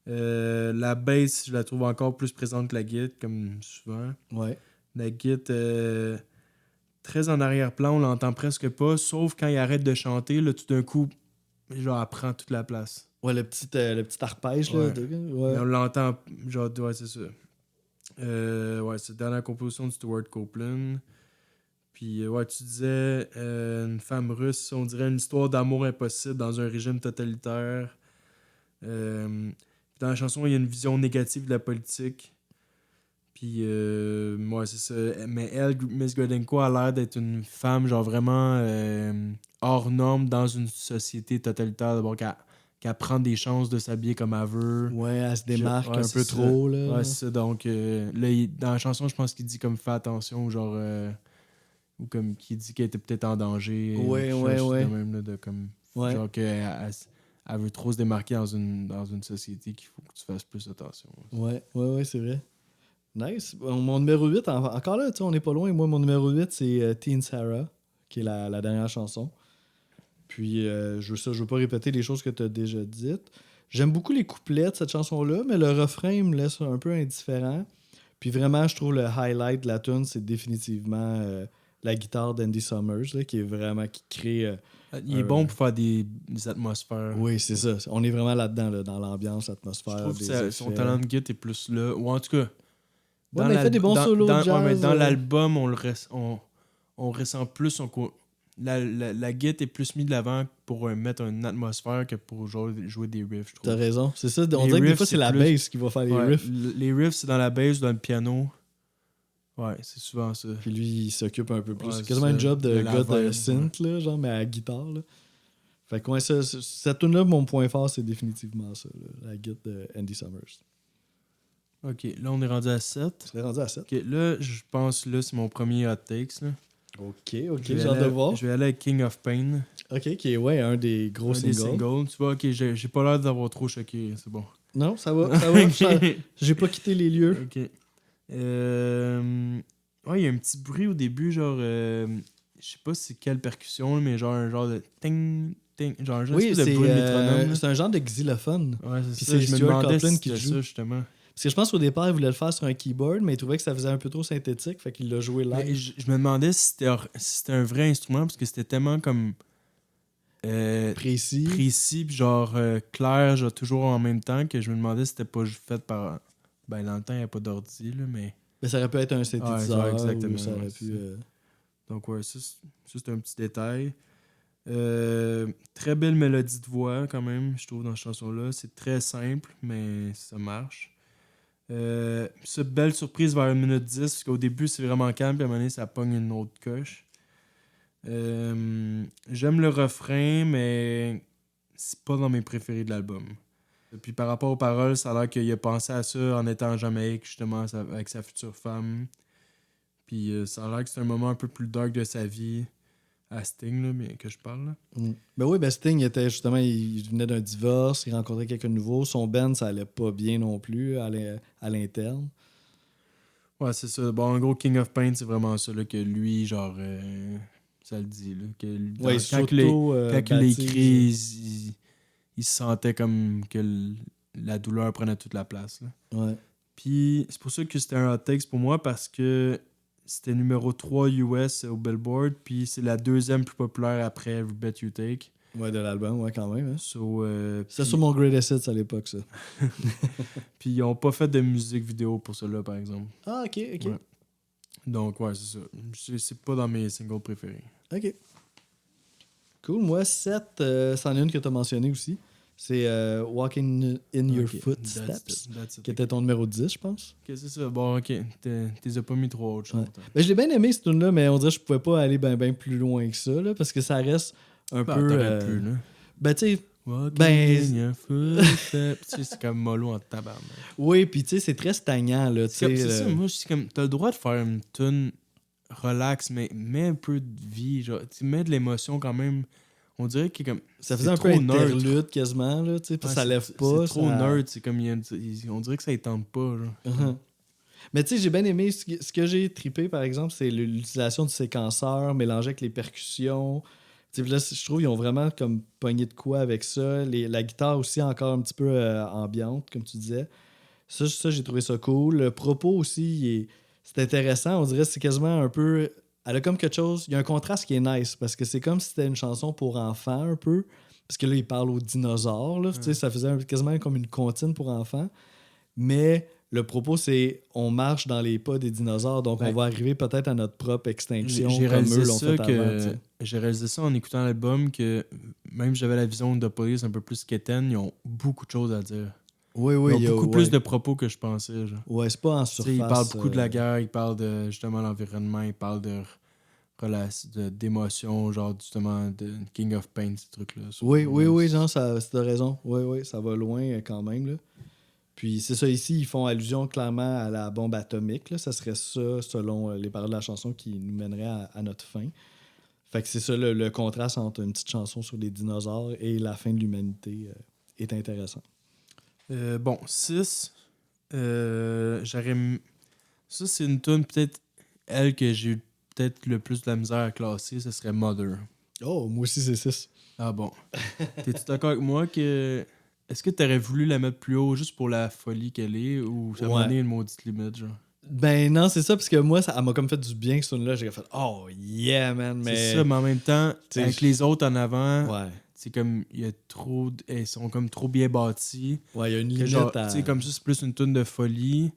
là. La bass, je la trouve encore plus présente que la guitare, comme souvent. Ouais. La guitare, très en arrière-plan, on l'entend presque pas, sauf quand il arrête de chanter, là, tout d'un coup, genre, elle prend toute la place. Ouais, le petit arpège, là. Ouais. Ouais. Mais on l'entend, genre, ouais, c'est ça. Ouais, c'est la dernière composition de Stuart Copeland. Puis, ouais, tu disais, une femme russe, on dirait une histoire d'amour impossible dans un régime totalitaire. Dans la chanson, il y a une vision négative de la politique. Puis, ouais, c'est ça. Mais elle, Miss Gwelenko, a l'air d'être une femme, genre vraiment hors norme dans une société totalitaire. D'abord, qu'elle prend des chances de s'habiller comme elle veut. Ouais, elle se démarque Ouais, un c'est peu ça. trop, là. Ouais, c'est ça. Donc, là, dans la chanson, je pense qu'il dit comme fais attention, genre. Ou comme qu'il dit qu'elle était peut-être en danger. Ouais, Ou ouais, quelque chose ouais. de même, là, de comme. Ouais. Genre qu'elle veut trop se démarquer dans une société qu'il faut que tu fasses plus attention. Ouais, c'est vrai. Nice. Mon numéro 8, encore là, tu sais, on n'est pas loin. Moi, mon numéro 8, c'est Teen Sarah, qui est la dernière chanson. Puis, je veux pas répéter les choses que tu as déjà dites. J'aime beaucoup les couplets de cette chanson-là, mais le refrain me laisse un peu indifférent. Puis vraiment, je trouve le highlight de la tune, c'est définitivement la guitare d'Andy Summers, là, qui crée... Il est bon pour faire des atmosphères. Oui, c'est ça. On est vraiment là-dedans, là, dans l'ambiance, Je l'atmosphère, trouve des que son effets. talent de guitare est plus là. Ou en tout cas, Ouais, mais il fait des bons solos de jazz. mais dans l'album, on ressent plus son la guitare est plus mise de l'avant pour mettre une atmosphère que pour jouer des riffs, je trouve. T'as raison. C'est ça. On Les dirait que des riffs, fois, c'est c'est la plus- bass qui va faire les Ouais, riffs. les riffs, c'est dans la bass ou dans le piano. Ouais, c'est souvent ça. Puis lui, il s'occupe un peu plus. Ouais, c'est c'est quasiment ça. un job de De la gars de vibe, synth, là, genre, mais à guitare. Là. Fait que ouais, cette tune là mon point fort, c'est définitivement ça. Là, la guitare de Andy Summers. Ok, là, on est rendu à 7. Tu l'as rendu à 7. Ok, là, je pense là, c'est mon premier hot takes. Là. Ok, Je vais j'ai hâte aller- de voir. Je vais aller avec King of Pain. Ok, qui est ouais, un des gros Un des singles. singles. Tu vois, ok, j'ai pas l'air d'avoir trop choqué. C'est bon. Non, ça va, ça va. Ok. J'ai pas quitté les lieux. Ok. Ouais, il y a un petit bruit au début, genre. Je sais pas c'est quelle percussion, mais genre un genre de ting, ting. Genre un Oui, espèce de bruit de métronome. Là. c'est un genre de xylophone. Ouais, Puis c'est ça. c'est Je me Stuart demandais Copeland si qui c'était joue. ça, justement. Parce que je pense qu'au départ, il voulait le faire sur un keyboard, mais il trouvait que ça faisait un peu trop synthétique, fait qu'il l'a joué Mais live. je me demandais si c'était un vrai instrument, parce que c'était tellement comme. Précis. Précis, puis genre clair, genre toujours en même temps, que je me demandais si c'était pas fait par. Ben, dans le temps, il n'y a pas d'ordi, là, mais. Mais ça aurait pu être un synthétiseur. Ouais, exactement, Ou ça aurait ouais, pu. c'est Donc, ouais, ça, c'est un petit détail. Très belle mélodie de voix, quand même, je trouve, dans cette chanson-là. C'est très simple, mais ça marche. Ça, belle surprise vers 1 minute 10, parce qu'au début, c'est vraiment calme, puis à un moment donné, ça pogne une autre coche. J'aime le refrain, mais c'est pas dans mes préférés de l'album. Puis par rapport aux paroles, ça a l'air qu'il a pensé à ça en étant en Jamaïque, justement, avec sa future femme. Puis ça a l'air que c'est un moment un peu plus dark de sa vie à Sting, là, mais que je parle. Là. Ben oui, ben Sting était justement, il venait d'un divorce, il rencontrait quelqu'un de nouveau. Son band, ça allait pas bien non plus à l'interne. Ouais, c'est ça. Bon, en gros, King of Pain, c'est vraiment ça, là, que lui, genre, ça le dit, là, que Ouais, quand il l'a écrit, il se sentait comme que la douleur prenait toute la place. Là. Ouais. Puis c'est pour ça que c'était un hot takes pour moi, parce que c'était numéro 3 US au Billboard, puis c'est la deuxième plus populaire après Every Bet You Take. Ouais, de l'album, ouais, quand même. Hein. C'était Puis- sur mon Greatest Hits à l'époque, ça. Puis ils ont pas fait de musique vidéo pour cela, par exemple. Ah, ok. Ouais. Donc, ouais, c'est ça. C'est pas dans mes singles préférés. Ok. Cool. Moi, 7, c'en est une que tu as mentionnée aussi. C'est Walking in Your Ok, Footsteps, that's it. qui était ton numéro 10, je pense. Ok, c'est ça. Bon, ok. T'es pas mis trop autre chose. Ouais. Ben, je l'ai bien aimé, cette tune-là, mais on dirait que je pouvais pas aller ben plus loin que ça, là, parce que ça reste un Bah, peu... t'aurais pu, là. Ben, tu sais... Walking Ben, in your footsteps. Tu sais, c'est comme mollo en tabarnak. oui, puis tu sais, c'est très stagnant, là, tu sais. C'est ça, moi, c'est comme, t'as le droit de faire une tune relax, mais mets un peu de vie, genre, tu mets de l'émotion quand même. On dirait que comme. Ça c'est faisait un peu trop nerd. interlude quasiment, là, tu sais, puis Ouais, ça lève pas. C'est trop ça... nerd, c'est comme, on dirait que ça ne tente pas, genre. Uh-huh. Mais tu sais, j'ai bien aimé, ce que j'ai trippé, par exemple, c'est l'utilisation du séquenceur mélangé avec les percussions. Tu sais, là, je trouve qu'ils ont vraiment comme pogné de quoi avec ça. La guitare aussi encore un petit peu ambiante, comme tu disais. Ça, j'ai trouvé ça cool. Le propos aussi, c'est intéressant. On dirait que c'est quasiment un peu... Elle a comme quelque chose... Il y a un contraste qui est nice, parce que c'est comme si c'était une chanson pour enfants, un peu. Parce que là, il parle aux dinosaures. Là, tu sais, ça faisait quasiment comme une comptine pour enfants. Mais le propos, c'est on marche dans les pas des dinosaures, donc on va arriver peut-être à notre propre extinction J'ai comme réalisé eux l'ont fait avant. Tu sais. J'ai réalisé ça en écoutant l'album que même j'avais la vision de Police un peu plus qu'Étienne, ils ont beaucoup de choses à dire. Oui, Ils ont beaucoup plus de propos que je pensais. Genre. Ouais, c'est pas en Tu sais, surface. ils parlent beaucoup de la guerre, ils parlent de justement l'environnement, ils parlent d'émotions, genre justement de King of Pain, ces trucs-là. Oui, genre, t'as raison. Oui, ça va loin quand même. Là. Puis c'est ça, ici, ils font allusion clairement à la bombe atomique. Là. Ça serait ça, selon les paroles de la chanson, qui nous mènerait à notre fin. Fait que c'est ça, le contraste entre une petite chanson sur les dinosaures et la fin de l'humanité est intéressant. Bon, 6. Ça, c'est une tune peut-être elle que j'ai eu peut-être le plus de la misère à classer, ce serait Mother. Oh, moi aussi, c'est 6. Ah bon. T'es-tu d'accord avec moi que. Est-ce que t'aurais voulu la mettre plus haut juste pour la folie qu'elle est ou ça m'a donné une maudite limite, genre? Ben non, c'est ça, parce que moi, elle m'a comme fait du bien, ce tune-là. J'ai fait « Oh, yeah, man! » C'est ça, mais en même temps, avec les autres en avant, ouais. c'est comme, il y a trop... Elles sont comme trop bien bâties. Ouais, il y a une limite genre, tu sais, comme ça, c'est plus une tune de folie.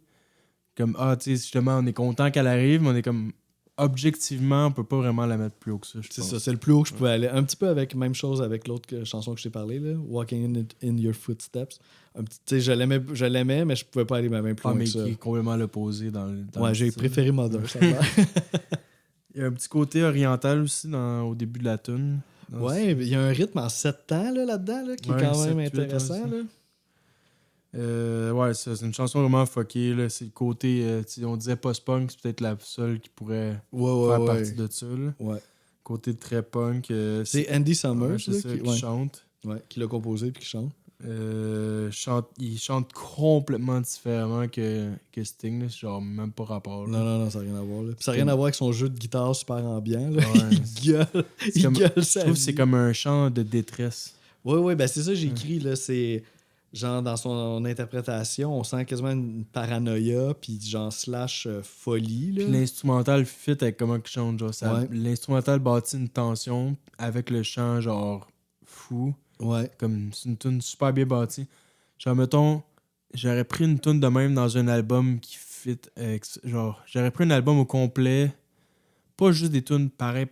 Comme, tu sais, justement, on est content qu'elle arrive, mais on est comme... Objectivement, on peut pas vraiment la mettre plus haut que ça, je pense. C'est ça, c'est le plus haut que je pouvais aller. Un petit peu avec même chose avec l'autre chanson que je t'ai parlé, là, Walking in Your Footsteps. Tu sais, je l'aimais, mais je pouvais pas aller même plus loin mais que ça. qui est complètement l'opposé dans le ouais, j'ai préféré Mother, ça va. Il y a un petit côté oriental aussi au début de la tune. Ouais, il y a un rythme en 7 temps là-dedans là, qui est quand même intéressant. Là. Ouais, c'est une chanson vraiment fuckée. Là. C'est le côté, on disait post-punk, c'est peut-être la seule qui pourrait faire partie de ça. Là. Ouais. Côté très punk. C'est Andy Summers qui chante. Ouais, qui l'a composé et qui chante. Il chante complètement différemment que Sting. Là. C'est genre même pas rapport. Là. Non, ça n'a rien à voir. Là. Ça n'a rien à voir avec son jeu de guitare super ambiant. Là. Ouais, il gueule. Je trouve que c'est comme un chant de détresse. Oui, ben c'est ça que j'ai écrit. Là. C'est genre dans son interprétation, on sent quasiment une paranoïa, puis genre slash folie. Là. Puis l'instrumental fit avec comment il chante. Genre, l'instrumental bâtit une tension avec le chant genre fou. Ouais. Comme c'est une tune super bien bâtie. Genre, mettons, j'aurais pris une tune de même dans un album qui fit avec. Genre, j'aurais pris un album au complet. Pas juste des tunes pareil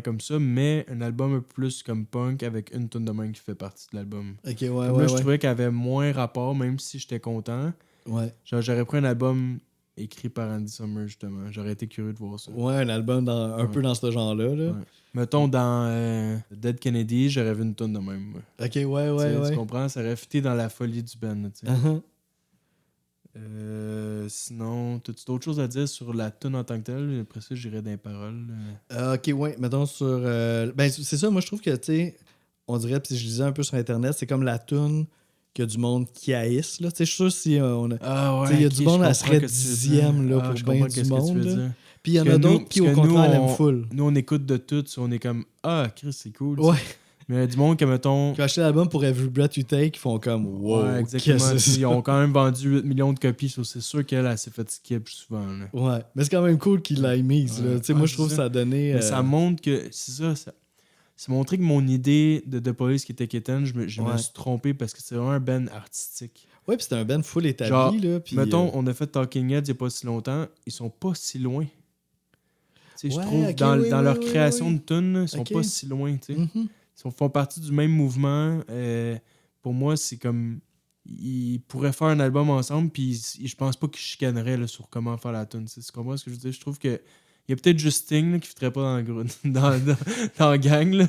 comme ça, mais un album un peu plus comme punk avec une tune de même qui fait partie de l'album. Ok, je trouvais qu'elle avait moins rapport, même si j'étais content. Ouais. Genre, j'aurais pris un album écrit par Andy Summers, justement. J'aurais été curieux de voir ça. Ouais, un album un peu dans ce genre-là. Là. Ouais. Mettons, dans Dead Kennedy, j'aurais vu une tune de même. Ok, ouais. Tu comprends? Ça aurait fité dans la folie du band. Uh-huh. Sinon, as-tu d'autres choses à dire sur la tune en tant que telle? Après ça, j'irai dans les paroles. Ok, ouais. Mettons sur... Ben, c'est ça, moi, je trouve que, tu sais, on dirait, puis je lisais un peu sur Internet, c'est comme la tune qu'il y a du monde qui haïsse, là. Tu sais, je suis sûr si on a... Ah ouais, il y a du monde, elle serait dixième, là, pour bien du monde, là. Puis il y en a d'autres qui, au contraire, l'aiment full. Nous, on écoute de tout, on est comme « Ah, Chris, c'est cool. » Ouais. Mais il y a du monde qui, mettons... Qui a acheté l'album pour Every Breath You Take, qui font comme « Wow, ouais, exactement. Ils ont quand même vendu 8 millions de copies, c'est sûr qu'elle s'est fait skip souvent. Là. Ouais, mais c'est quand même cool qu'il l'ait mise. Ouais. Tu sais, moi, je trouve que ça a donné... Mais ça montre que... C'est montré que mon idée de The Police qui était quétaine, je me suis trompé parce que c'est vraiment un band artistique. Ouais, puis c'était un band full établi. Genre, là, puis mettons, on a fait Talking Heads il n'y a pas si longtemps, ils sont pas si loin. Je trouve, dans leur création de tunes, ils sont pas si loin. Mm-hmm. Ils font partie du même mouvement. pour moi, c'est comme... Ils pourraient faire un album ensemble, puis je pense pas qu'ils chicaneraient là, sur comment faire la tune. Tu comprends ce que je veux dire? Je trouve que il y a peut-être juste Sting là, qui fitterait pas dans, dans la gang. Là.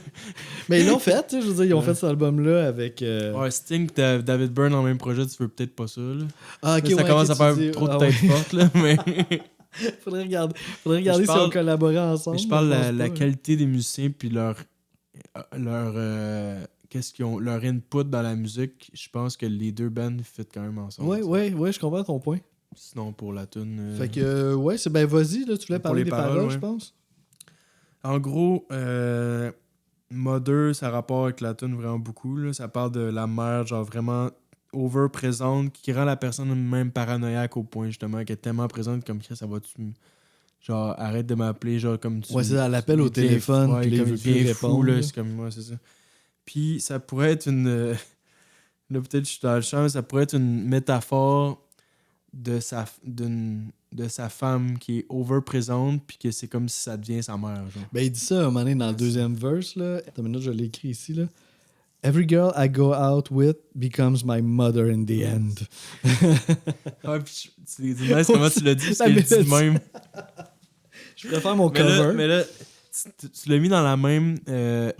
Mais ils l'ont fait, tu sais, je veux dire, ils ont fait cet album-là avec... Ouais, Sting et David Byrne dans le même projet, tu veux peut-être pas ça. Là. Ah, ok, Là, ça ouais, commence ok, à faire tu dis- trop de ah, tête ouais. forte, là, mais... Faudrait regarder si parle- on collaborait ensemble. mais je parle de pense la pas. qualité des musiciens puis qu'est-ce qu'ils ont, leur input dans la musique. Je pense que les deux bands fit quand même ensemble. Ouais, je comprends ton point. Sinon, pour la tune... Fait que, ouais, c'est ben vas-y, là, tu voulais Pour parler les des paroles, paroles, ouais. je pense. En gros, Mother, ça rapporte avec la tune vraiment beaucoup. Là. Ça parle de la mère, genre vraiment over-présente, qui rend la personne même paranoïaque au point, justement, qu'elle est tellement présente comme ça va tu genre, arrête de m'appeler, genre, comme tu... Ouais, c'est ça, elle appelle au il devient téléphone, ouais, puis là, il comme veut il devient plus fou, répondre. là, c'est comme moi, c'est ça. Puis ça pourrait être une... là, peut-être je suis dans le champ, mais ça pourrait être une métaphore de sa femme qui est over-présente, puis que c'est comme si ça devient sa mère, genre. Ben, il dit ça à un moment donné dans le deuxième verse, là. Attends une minute, je l'ai écrit ici, là. Every girl I go out with becomes my mother in the end. Ouais, puis c'est nice comment tu l'as dit, parce La qu'il le dit de mélodie. même. Je préfère mon Mais là, cover. tu l'as mis dans la même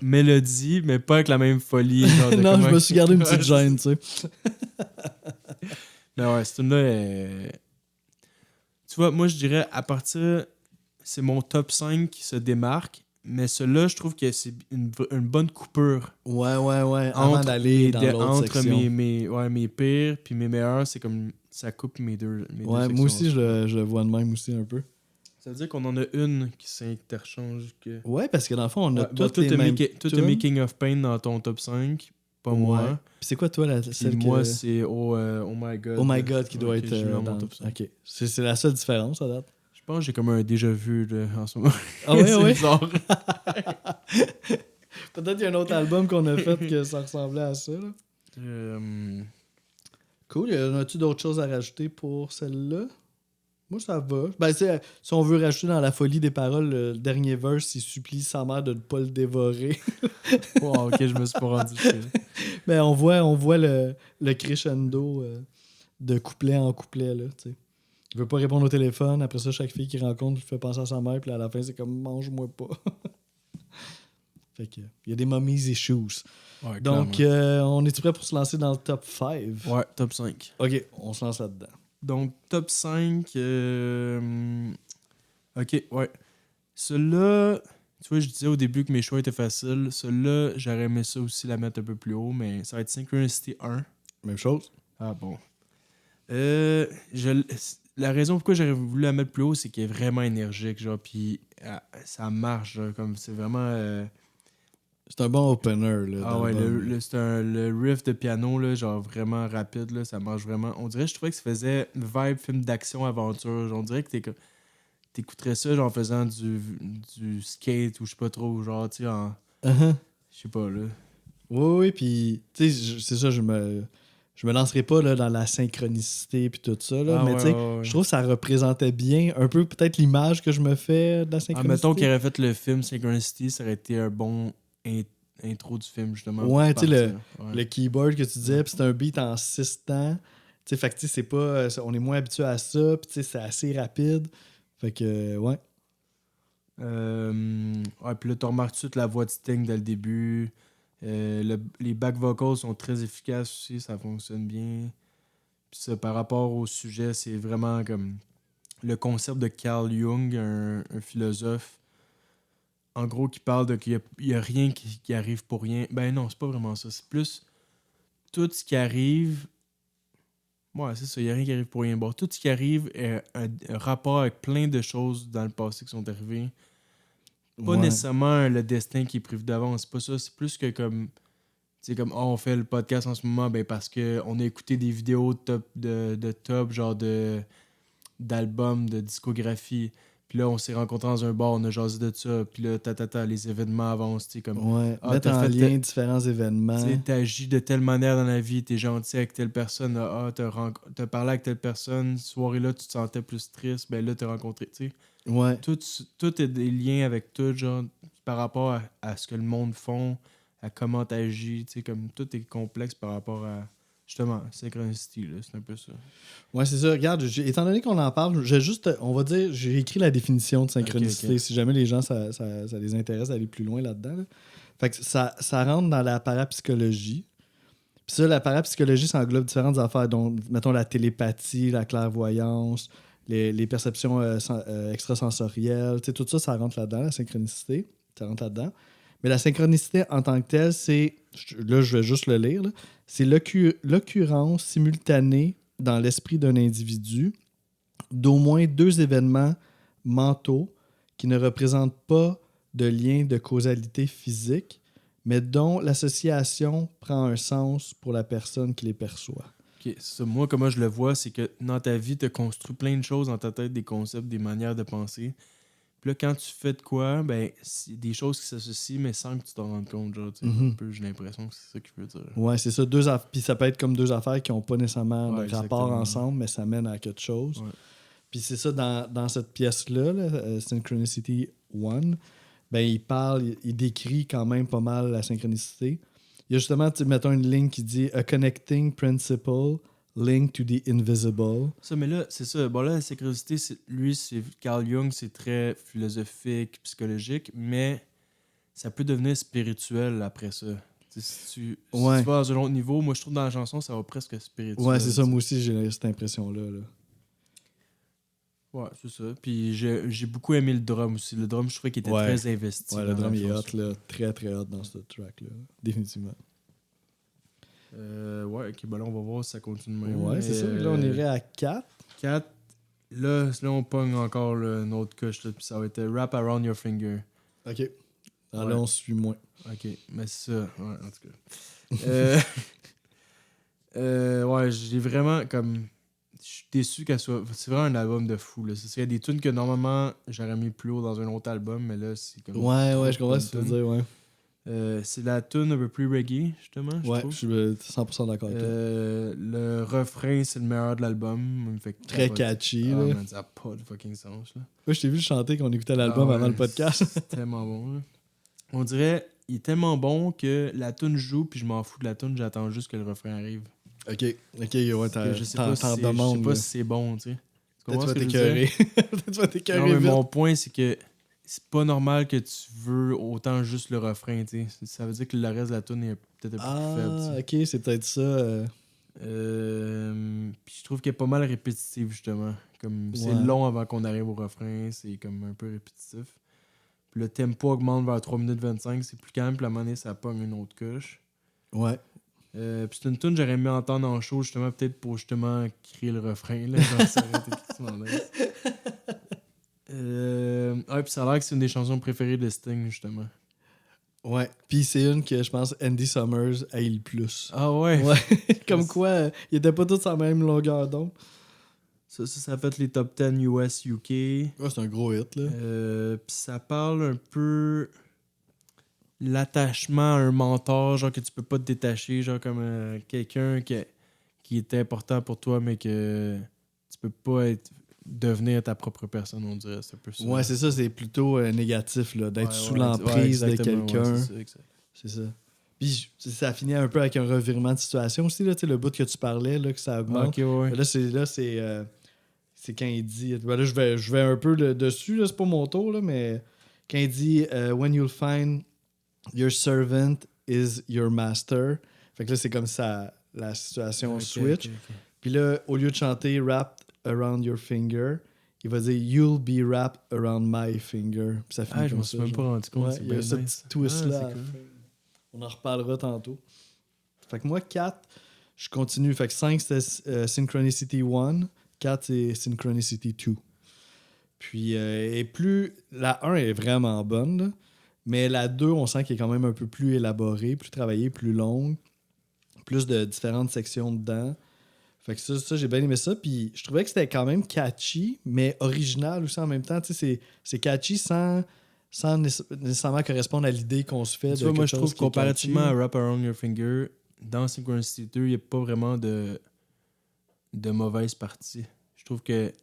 mélodie, mais pas avec la même folie. Genre, de Non, je comment- me suis gardé une petite Ouais, gêne, tu sais. mais ouais, cette tune-là, tu vois, moi, je dirais, à partir... C'est mon top 5 qui se démarque, mais celui-là, je trouve que c'est une bonne coupure. Ouais. Avant d'aller dans l'autre entre section. mes pires puis mes meilleurs, c'est comme ça coupe mes deux Ouais, sections. moi aussi, je le vois de même aussi un peu. Ça veut dire qu'on en a une qui s'interchange. Que... Ouais, parce que dans le fond, on a Ouais, bon, toutes les mêmes toi, t'as tunes. Making of Pain dans ton top 5, pas Ouais. moi. Puis c'est quoi, toi, Puis celle moi, que... c'est Oh My God. Oh My God qui doit Ouais, être que j'ai mis dans dans... mon top 5. OK. C'est la seule différence, à date. Je pense que j'ai comme un déjà-vu là, en ce moment. Ah ouais, c'est ouais? bizarre. Peut-être qu'il y a un autre album qu'on a fait que ça ressemblait à ça, là. Cool. Y en a-tu d'autres choses à rajouter pour celle-là? Moi, ça va. Ben, si on veut rajouter dans la folie des paroles, le dernier verse, il supplie sa mère de ne pas le dévorer. Wow, ok, je me suis pas rendu jusque-là. Ben, on voit le crescendo de couplet en couplet, là, tu sais. Il veut pas répondre au téléphone. Après ça, chaque fille qu'il rencontre, il fait penser à sa mère. Puis à la fin, c'est comme « mange-moi pas ». Fait que, il y a des mommy's issues. Ouais, Donc, clairement. on est prêt pour se lancer dans le top 5? Ouais, top 5. OK, on se lance là-dedans. Donc, top 5. Ok, ouais. Celui-là, tu vois, je disais au début que mes choix étaient faciles. Celui-là, j'aurais aimé ça aussi la mettre un peu plus haut, mais ça va être Synchronicity 1. Même chose. Ah bon. La raison pourquoi j'aurais voulu la mettre plus haut, c'est qu'elle est vraiment énergique, genre, puis ça marche, genre, comme c'est vraiment... C'est un bon opener, là. Ah ouais, d'album. c'est le riff de piano, là, genre vraiment rapide, là, ça marche vraiment. On dirait, je trouvais que ça faisait vibe film d'action-aventure. Genre, on dirait que t'écouterais ça genre, en faisant du skate ou je sais pas trop, genre, tu sais, en... Uh-huh. Je sais pas, là. Oui, puis, tu sais, c'est ça, je me lancerai pas là, dans la synchronicité puis tout ça, là, Ah mais ouais, tu sais, ouais, ouais. je trouve que ça représentait bien un peu peut-être l'image que je me fais de la Ah, synchronicité. mettons qu'il aurait fait le film Synchronicity, ça aurait été un bon intro du film, justement. Ouais, pour tu sais, partir. le keyboard que tu disais, puis c'est un beat en 6 temps. Tu sais, fait que, tu sais, c'est pas... on est moins habitué à ça, puis tu sais, c'est assez rapide. Fait que, ouais. Ouais, puis là, tu remarques tout de suite la voix de Sting dès le début. Les back vocals sont très efficaces aussi, ça fonctionne bien. Puis ça, par rapport au sujet, c'est vraiment comme le concept de Carl Jung, un philosophe, en gros, qui parle de qu'il y a rien qui arrive pour rien. Ben non, c'est pas vraiment ça. C'est plus tout ce qui arrive. Ouais, c'est ça, il n'y a rien qui arrive pour rien. Bon, tout ce qui arrive est un rapport avec plein de choses dans le passé qui sont arrivées. Pas Ouais. nécessairement le destin qui est prévu d'avance, c'est pas ça. C'est plus que comme. Tu sais, comme on fait le podcast en ce moment, ben parce qu'on a écouté des vidéos de top, genre d'albums, de discographie. Puis là, on s'est rencontrés dans un bar, on a jasé de ça. Puis là, les événements avancent. Tu sais, comme. Ouais. Ah, Mettre t'as en fait lien différents événements. tu sais, t'agis de telle manière dans la vie, t'es gentil avec telle personne. T'as parlé avec telle personne, soirée-là, tu te sentais plus triste, ben là, t'as rencontré. Tu sais, Ouais. tout est des liens avec tout, genre, par rapport à ce que le monde font, à comment t'agis, tu sais, comme tout est complexe par rapport à, justement, synchronicity, là, c'est un peu ça. Ouais, c'est ça. Regarde, étant donné qu'on en parle, on va dire, j'ai écrit la définition de synchronicité. Ok. Si jamais les gens, ça les intéresse d'aller plus loin là-dedans. Là. Fait que ça rentre dans la parapsychologie. Puis ça, la parapsychologie, ça englobe différentes affaires, dont, mettons, la télépathie, la clairvoyance, les perceptions extrasensorielles. Tu sais, tout ça, ça rentre là-dedans, la synchronicité. Ça rentre là-dedans. Mais la synchronicité en tant que telle, c'est... Là, je vais juste le lire. Là. C'est l'occurrence simultanée dans l'esprit d'un individu d'au moins 2 événements mentaux qui ne représentent pas de lien de causalité physique, mais dont l'association prend un sens pour la personne qui les perçoit. Ok, ça, moi, comment je le vois, c'est que dans ta vie, tu as construit plein de choses dans ta tête, des concepts, des manières de penser. Puis là, quand tu fais de quoi, ben, c'est des choses qui s'associent, mais sans que tu t'en rendes compte. Genre, un peu, j'ai l'impression que c'est ça qu'il veut dire. Ouais, c'est ça. Puis ça peut être comme 2 affaires qui n'ont pas nécessairement de rapport ensemble, mais ça mène à quelque chose. Ouais. Puis c'est ça, dans cette pièce-là, Synchronicity 1, ben, il décrit quand même pas mal la synchronicité. Il y a justement, mettons une ligne qui dit « A connecting principle linked to the invisible ». Ça, mais là, c'est ça. Bon, là, la synchronicité, c'est Carl Jung, c'est très philosophique, psychologique, mais ça peut devenir spirituel après ça. Si tu vas dans un autre niveau, moi, je trouve dans la chanson, ça va presque spirituel. Ouais, c'est ça. Moi aussi, j'ai cette impression-là. Là. Ouais, c'est ça. Puis j'ai beaucoup aimé le drum aussi. Le drum, je trouvais qu'il était très investi. Ouais, le drum, il est hot, là. Très, très hot dans ce track-là. Définitivement. Ouais, ok, ben là, on va voir si ça continue. Ouais, c'est ça. Là, on irait à 4. 4. Là, on pogne encore une autre coche, là, puis ça va être Wrap Around Your Finger. Ok. Alors là, on suit moins. Ok, mais c'est ça. Ouais, en tout cas. Ouais, j'ai vraiment comme. Je suis déçu qu'elle soit. C'est vraiment un album de fou. Là. Il y a des tunes que normalement j'aurais mis plus haut dans un autre album, mais là c'est comme. Ouais, je comprends ce que tu veux dire, ouais. C'est la tune un peu plus reggae, justement. Je suis 100% d'accord avec toi. Le refrain, c'est le meilleur de l'album. Très catchy. Ah, là. man, ça n'a pas de fucking sens. Là. Moi, je t'ai vu chanter quand on écoutait l'album avant le podcast. C'est tellement bon. Là. On dirait, il est tellement bon que la tune joue, puis je m'en fous de la tune, j'attends juste que le refrain arrive. Ok, ouais, je sais pas si c'est bon, tu sais. Peut-être tu vas t'écœurer. Peut-être tu vas t'écœurer. Non, mais mon point, c'est que c'est pas normal que tu veux autant juste le refrain, tu sais. Ça veut dire que le reste de la tune est peut-être un peu plus faible. Ah, ok, c'est peut-être ça. Puis je trouve qu'elle est pas mal répétitive, justement. Comme c'est long avant qu'on arrive au refrain, c'est comme un peu répétitif. Puis le tempo augmente vers 3 minutes 25, c'est plus calme, puis à un moment donné, ça pogne une autre couche. Ouais. Puis c'est une tune que j'aurais aimé entendre en show, justement, peut-être pour justement créer le refrain. Là, genre, ça aurait été effectivement nice. Ouais, puis ça a l'air que c'est une des chansons préférées de Sting, justement. Ouais. Puis c'est une que je pense Andy Summers aille le plus. Ah ouais? Comme quoi, ils étaient pas tous sur la même longueur d'onde. Ça a fait les top 10 US, UK. Ouais, c'est un gros hit, là. Puis ça parle un peu l'attachement à un mentor, genre que tu peux pas te détacher, genre comme quelqu'un qui est important pour toi, mais que tu peux pas devenir ta propre personne, on dirait. C'est un peu ça. Ouais, c'est ça, c'est plutôt négatif, là, d'être sous l'emprise de quelqu'un. Ouais, c'est ça. Puis ça finit un peu avec un revirement de situation aussi, là, le bout que tu parlais, là, que ça augmente. Là, c'est quand il dit... Ben là, je vais un peu dessus, là, c'est pas mon tour, là, mais quand il dit When you'll find your servant is your master. Fait que là, c'est comme ça, la situation switch. Puis là, au lieu de chanter Wrapped around your finger, il va dire You'll be wrapped around my finger. Puis ça finit je m'en suis même pas rendu compte. Ouais, il y a ce petit twist-là. On en reparlera tantôt. Fait que moi, 4, je continue. Fait que 5, c'était Synchronicity 1. 4, c'est Synchronicity 2. Puis, la 1 est vraiment bonne, là. Mais la 2, on sent qu'elle est quand même un peu plus élaborée, plus travaillée, plus longue. Plus de différentes sections dedans. Fait que ça j'ai bien aimé ça. Puis je trouvais que c'était quand même catchy, mais original aussi en même temps. Tu sais, c'est catchy sans nécessairement correspondre à l'idée qu'on se fait. Tu vois, moi, je trouve comparativement à Wrap Around Your Finger, dans Synchronicity 2, il n'y a pas vraiment de mauvaise partie. Je trouve que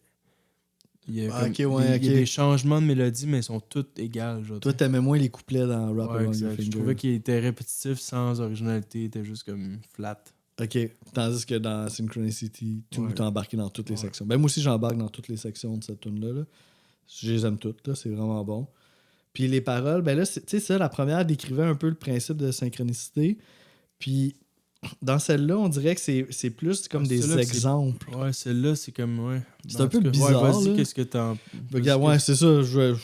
Il y a, Ah, comme ok, ouais, il y a ok. des changements de mélodie, mais ils sont tous égales. Genre, Toi, t'aimais moins les couplets dans Wrap ouais, Around Your exact. Je Finger. trouvais qu'il était répétitif sans originalité. Il était juste comme flat. Ok. Tandis que dans Synchronicity 2, Ouais. t'as embarqué dans toutes les Ouais. sections. Ben, moi aussi, j'embarque dans toutes les sections de cette tune-là. Là. Je les aime toutes, là. C'est vraiment bon. Puis les paroles, ben là, tu sais, ça, la première décrivait un peu le principe de synchronicité. Puis dans celle-là, on dirait que c'est plus comme des celle-là, exemples. Ouais, celle-là, c'est comme. Ouais. C'est Ben, un en peu tout cas, bizarre, Ouais, vas-y, là. qu'est-ce que t'en. Regarde, ouais, c'est ça. Je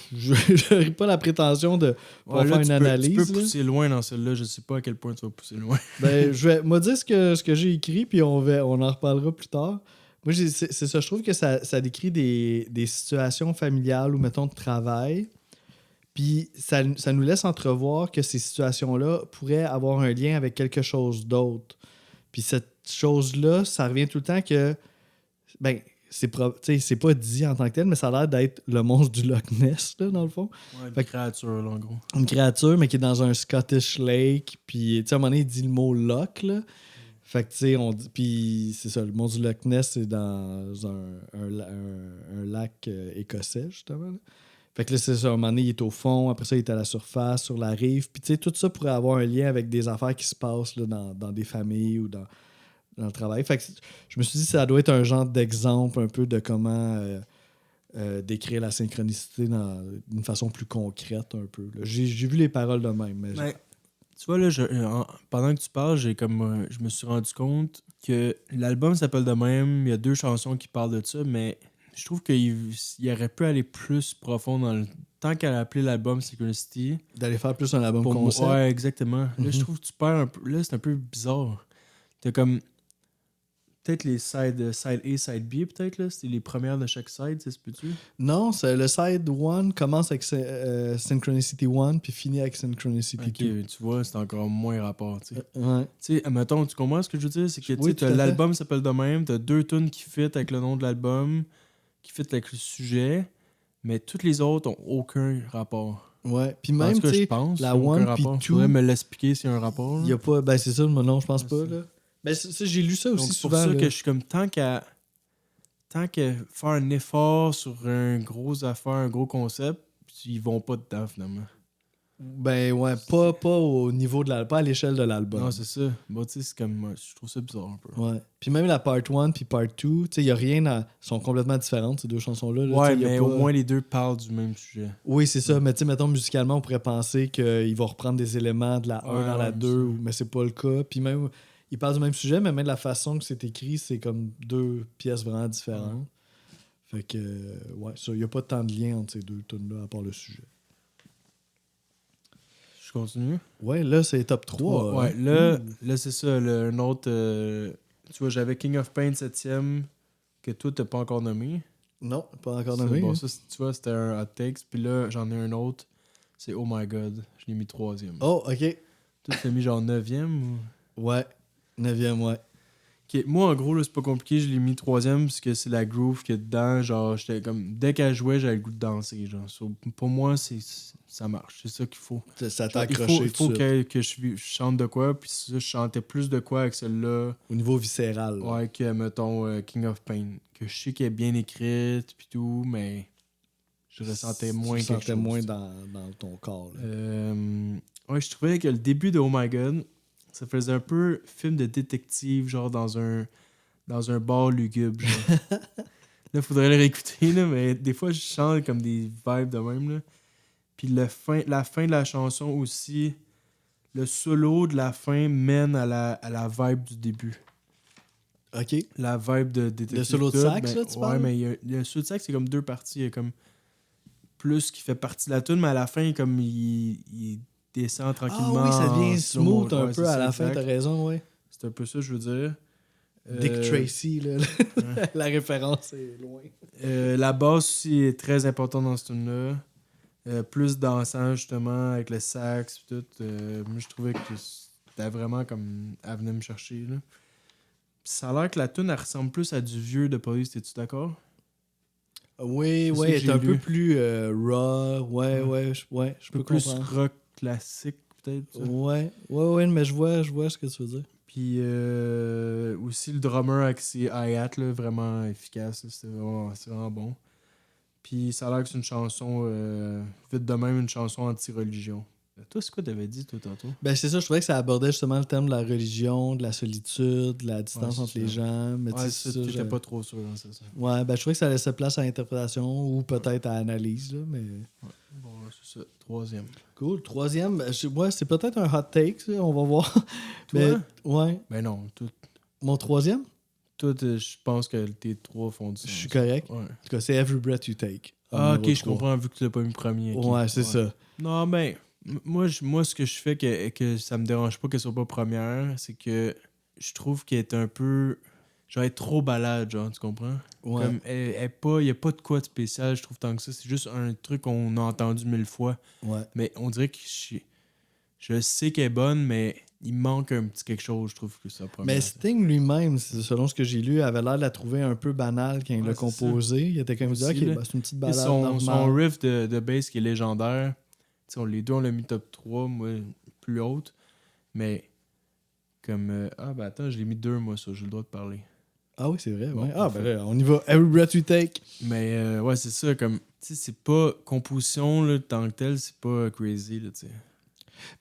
n'aurai pas la prétention de pouvoir faire une analyse. Tu peux pousser loin dans celle-là. Je sais pas à quel point tu vas pousser loin. Ben, je vais me dire ce que j'ai écrit, puis on en reparlera plus tard. Moi, c'est ça. Je trouve que ça décrit des situations familiales ou, mettons, de travail. Puis ça nous laisse entrevoir que ces situations-là pourraient avoir un lien avec quelque chose d'autre. Puis cette chose-là, ça revient tout le temps que... Ben, c'est pas dit en tant que tel, mais ça a l'air d'être le monstre du Loch Ness, là, dans le fond. Ouais, une Fait que- créature, là, en gros. Une créature, mais qui est dans un Scottish lake. Puis, tu sais, à un moment donné, il dit le mot Loch, là. Fait que, tu sais, on dit... Puis, c'est ça, le monstre du Loch Ness, c'est dans un lac écossais, justement, là. Fait que là, c'est ça, à un moment donné, il est au fond, après ça, il est à la surface, sur la rive. Puis, tu sais, tout ça pourrait avoir un lien avec des affaires qui se passent là, dans des familles ou dans le travail. Fait que je me suis dit, ça doit être un genre d'exemple un peu de comment décrire la synchronicité d'une façon plus concrète un peu. Là. J'ai vu les paroles de même. Mais tu vois, là, pendant que tu parles, je me suis rendu compte que l'album s'appelle de même. Il y a 2 chansons qui parlent de ça, mais je trouve qu'il aurait pu aller plus profond dans le. Tant qu'elle a appelé l'album Synchronicity. d'aller faire plus un album Pour moi, concept. ouais, exactement. Là, je Mhm. trouve que tu perds un peu. Là, c'est un peu bizarre. T'as comme. Peut-être les side A, side B, peut-être, là. C'est les premières de chaque side, ça se peut-tu? Non, le side 1 commence avec Synchronicity 1 puis finit avec Synchronicity Ok, 2. tu vois, c'est encore moins rapport, tu sais. Ouais. Tu sais, admettons, tu comprends ce que je veux dire? C'est que Oui, tu tout à sais, fait. l'album s'appelle de même, t'as 2 tunes qui fit avec le nom de l'album, qui fit avec le sujet, mais toutes les autres ont aucun rapport. Ouais. Puis En même, tout cas, tu je sais, pense, la qu'ils ont aucun 1 puis rapport. 2, Faudrait me l'expliquer s'il y a un rapport. il là. y a pas... Ben, c'est ça, non, je pense Ouais, pas, c'est- là. Ben, j'ai lu ça aussi Donc, c'est pour souvent, ça là. que je suis comme, tant qu'à faire un effort sur un gros affaire, un gros concept, ils vont pas dedans, finalement. Ben, ouais, pas au niveau de l'album, pas à l'échelle de l'album. Non, c'est ça. Bon, tu sais, c'est comme, je trouve ça bizarre un peu. Ouais. Puis même la part 1 puis part 2, tu sais, il n'y a rien à... sont complètement différentes, ces 2 chansons-là. Là, Ouais, tu sais, y a mais pas- au moins les 2 parlent du même sujet. Oui, c'est ça. Mais tu sais, mettons, musicalement, on pourrait penser qu'il va reprendre des éléments de la 1 Ouais, dans la ouais, 2, mais c'est pas le cas. Puis même, il parle du même sujet, mais même de la façon que c'est écrit, c'est comme 2 pièces vraiment différentes. Fait que, ouais, ça, il n'y a pas tant de lien entre ces 2 tunes-là, à part le sujet. Je continue? Ouais, là, c'est top 3. Ouais, là c'est ça. Un autre. Tu vois, j'avais King of Pain 7e que toi, t'as pas encore nommé. Non, pas encore Ça, nommé. bon, hein. ça, tu vois, c'était un hot takes. Puis là, j'en ai un autre. C'est Oh My God. Je l'ai mis 3e. Oh, OK. Toi, tu l'as mis genre 9e ou. Ouais, 9e, ouais. Ok, moi, en gros, là, c'est pas compliqué. Je l'ai mis 3e parce que c'est la groove qu'il y a dedans. Genre, j'étais comme. Dès qu'elle jouait, j'avais le goût de danser. Genre. Pour moi, ça marche. C'est ça qu'il faut. Ça t'a Il accroché faut tout de suite. que je chante de quoi. Puis ça, je chantais plus de quoi avec celle-là. Au niveau viscéral. là. Ouais, que, mettons, King of Pain. Que je sais qu'elle est bien écrite, puis tout, mais je ressentais moins Tu quelque ressentais chose. moins dans ton corps. là. Ouais, je trouvais que le début de Oh My God, ça faisait un peu film de détective, genre dans un bar lugubre. Genre. Là, faudrait le réécouter, là, mais des fois, je chante comme des vibes de même. Là. Puis la fin de la chanson aussi, le solo de la fin mène à la vibe du début. OK. La vibe de détective. Le solo de tout, sax, ben, là, tu ouais, parles? mais le solo de sax, c'est comme 2 parties. Il y a comme plus qui fait partie de la tune, mais à la fin, comme il descend tranquillement. Ah oui, ça devient en slow smooth mo. un Ouais, peu c'est à ça, la fin, exact. t'as raison, ouais. C'est un peu ça, je veux dire. Dick Tracy, là. ouais. La référence est loin. La basse aussi est très importante dans ce tune-là. Plus dansant, justement, avec le sax et tout. Moi, je trouvais que c'était vraiment comme... Elle venait me chercher, là. Puis ça a l'air que la tune elle ressemble plus à du vieux de Police, t'es-tu d'accord? Oui, C'est ça ouais, que elle est j'ai un peu lu. plus raw. Ouais, je Un peux peu plus comprendre. rock classique, peut-être. ça. Ouais, mais je vois ce que tu veux dire. Puis aussi le drummer avec ses hi-hats, là, vraiment efficace. là, c'est vraiment bon. Puis ça a l'air que c'est une chanson, vite de même, une chanson anti-religion. Toi, c'est quoi t'avais dit, toi, tantôt? Ben, c'est ça, je trouvais que ça abordait justement le thème de la religion, de la solitude, de la distance Ouais, entre c'est les ça. gens. Mais Ouais, tu sais, ça, ça, t'étais pas trop sûr, hein, c'est ça. Ouais, ben, je trouvais que ça laissait place à l'interprétation ou peut-être à l'analyse, là, mais... Bon, c'est ça. Troisième. Cool. Troisième, ouais, c'est peut-être un hot take, ça, on va voir. Toi? Mais, ouais. Ben non, tout. Mon troisième, Toi, je pense que tes trois font du je sens. suis correct. Ouais. En tout cas, c'est Every Breath You Take. Ah, Numéro ok, je 3. comprends, vu que tu l'as pas mis premier. ok. Ouais, c'est ça. Non, ben, moi, ce que je fais que ça me dérange pas qu'elle soit pas première, c'est que je trouve qu'elle est un peu. Genre, elle est trop balade, genre, tu comprends? Ouais. Comme, il y a pas de quoi de spécial, je trouve, tant que ça. C'est juste un truc qu'on a entendu 1000 fois. Ouais. Mais on dirait que je sais qu'elle est bonne, mais il manque un petit quelque chose, je trouve, que ça première. Mais Sting lui-même, selon ce que j'ai lu, avait l'air de la trouver un peu banale quand il Ouais, l'a c'est composé. Il était comme dit, Aussi, ok, là. bah, c'est une petite Et balade son normale. riff de bass qui est légendaire, tu sais, les deux, on l'a mis top 3, moi, plus haute. Mais, comme. Ah, ben attends, je l'ai mis 2, moi, ça, j'ai le droit de parler. Ah oui, c'est vrai. Bon, Ouais. Ah, ben parfait. là, on y va. Every Breath You Take. Mais, ouais, c'est ça, comme. Tu sais, c'est pas. Composition, là, tant que tel, c'est pas crazy, là, tu sais.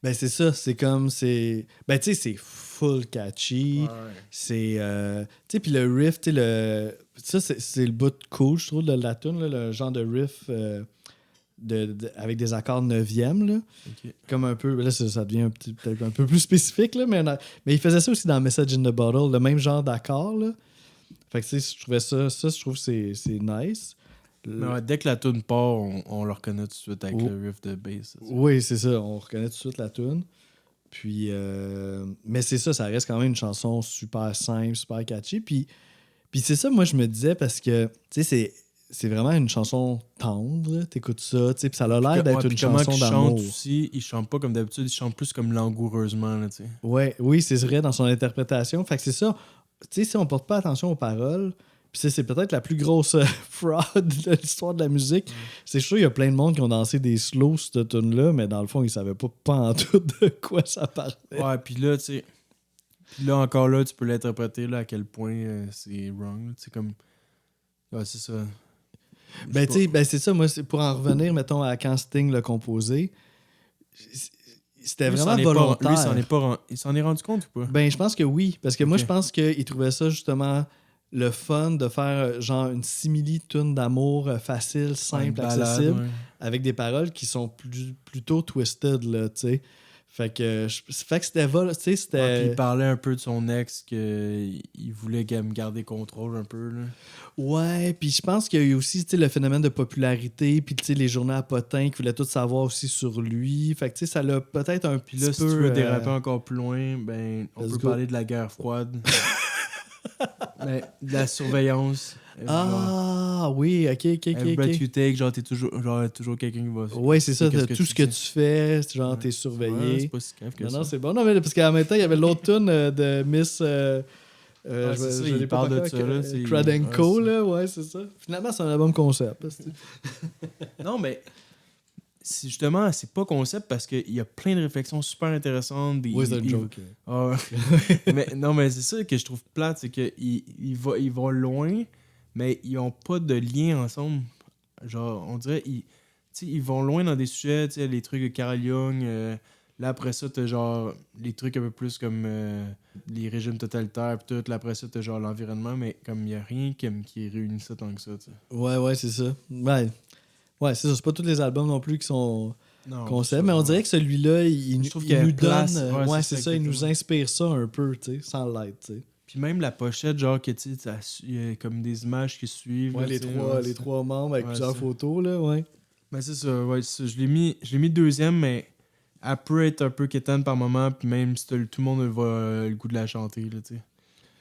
Ben, c'est ça. C'est comme, c'est... Ben, tu sais, c'est full catchy. C'est... Tu sais, puis le riff, tu sais, ça, c'est le bout cool, je trouve, de la tune, là, le genre de riff avec des accords neuvième, là. Ok. Comme un peu... Là, ça devient peut-être un peu plus spécifique, là, mais il faisait ça aussi dans Message in the Bottle, le même genre d'accord, là. Fait que, tu sais, je trouvais ça, je trouve que c'est nice. Mais ouais, dès que la tune part, on le reconnaît tout de suite avec Oh. le riff de bass. ça, tu sais. Oui, c'est ça. On reconnaît tout de suite la tune. Puis, mais c'est ça, ça reste quand même une chanson super simple, super catchy. Puis c'est ça, moi, je me disais, parce que, tu sais, c'est vraiment une chanson tendre. T'écoutes ça, tu sais, puis ça a l'air d'être une Comment chanson qu'il d'amour. chante aussi, il chante pas comme d'habitude, il chante plus comme langoureusement, là, tu sais. Ouais, oui, c'est vrai dans son interprétation. Fait que c'est ça. Tu sais, si on porte pas attention aux paroles, puis c'est peut-être la plus grosse fraud de l'histoire de la musique. C'est sûr, il y a plein de monde qui ont dansé des slows sur cette tune-là, mais dans le fond, ils savaient pas en tout de quoi ça parlait. Ouais, puis là, tu sais. Puis là, encore là, tu peux l'interpréter là, à quel point c'est wrong. Tu sais, comme. Ouais, c'est ça. Ben, tu sais, ben, c'est ça. Moi, pour en revenir, mettons, à quand Sting l'a composé, c'était vraiment volontaire. Il s'en est rendu compte ou pas? Ben, je pense que oui. Parce que moi, Ok. je pense qu'il trouvait ça justement le fun de faire genre une simili-tune d'amour facile, simple, Une balade, accessible, ouais. avec des paroles qui sont plutôt twisted, là, tu sais. Fait que c'était tu sais, c'était... Ouais, puis il parlait un peu de son ex, qu'il voulait me garder contrôle un peu, là. Ouais, puis je pense qu'il y a eu aussi, tu sais, le phénomène de popularité, puis tu sais, les journaux à potins qui voulaient tout savoir aussi sur lui. Fait que tu sais, ça l'a peut-être un Puis petit là, peu... si tu veux déraper encore plus loin, ben, on Let's peut go. parler de la guerre froide. Ben, de la surveillance. Genre, Ah, oui, ok. every breath you take, genre, toujours quelqu'un qui va. Ouais, c'est ça, qu'est-ce tout ce que dis. tu fais, c'est genre, Ouais. t'es Ouais, surveillé. c'est pas si grave que Non, ça. non, c'est bon. Non, mais parce qu'en même temps, il y avait l'autre tune de Miss... Ouais, c'est ça, il l'ai pas parle de par ça, cœur, là, c'est- Cradenco, ouais, c'est- là, ouais, c'est ça. Finalement, c'est un album concept. là, Non, mais justement, c'est pas concept parce qu'il y a plein de réflexions super intéressantes. Oui, c'est un joke. Ah, mais, non, mais c'est ça que je trouve plate, c'est qu'ils vont loin, mais ils ont pas de lien ensemble. Genre, on dirait, tu sais, ils vont loin dans des sujets, tu sais, les trucs de Carl Jung. Là, après ça, t'as genre les trucs un peu plus comme les régimes totalitaires, pis tout. Là, après ça, t'as genre l'environnement, mais comme il y a rien qui réunit ça tant que ça, tu sais. Ouais, c'est ça. Ouais, c'est ça. C'est pas tous les albums non plus qui sont Non, concept, ça, mais on ouais. dirait que celui-là, Je trouve il qu'il y a nous place. donne... Ouais, Ouais, c'est c'est ça, ça, il nous exactement. inspire ça un peu, tu sais, sans l'être, tu sais. Puis même la pochette, genre, que tu sais, il y a comme des images qui suivent. Ouais, là, les tu sais, trois, ouais, les c'est- trois membres avec Ouais, plusieurs ça. photos, là, ouais. Ben, c'est ça, ouais, c'est ça. Je l'ai mis deuxième, mais elle peut être un peu quétaine par moment, puis même si tout le monde va le goût de la chanter, là, tu sais.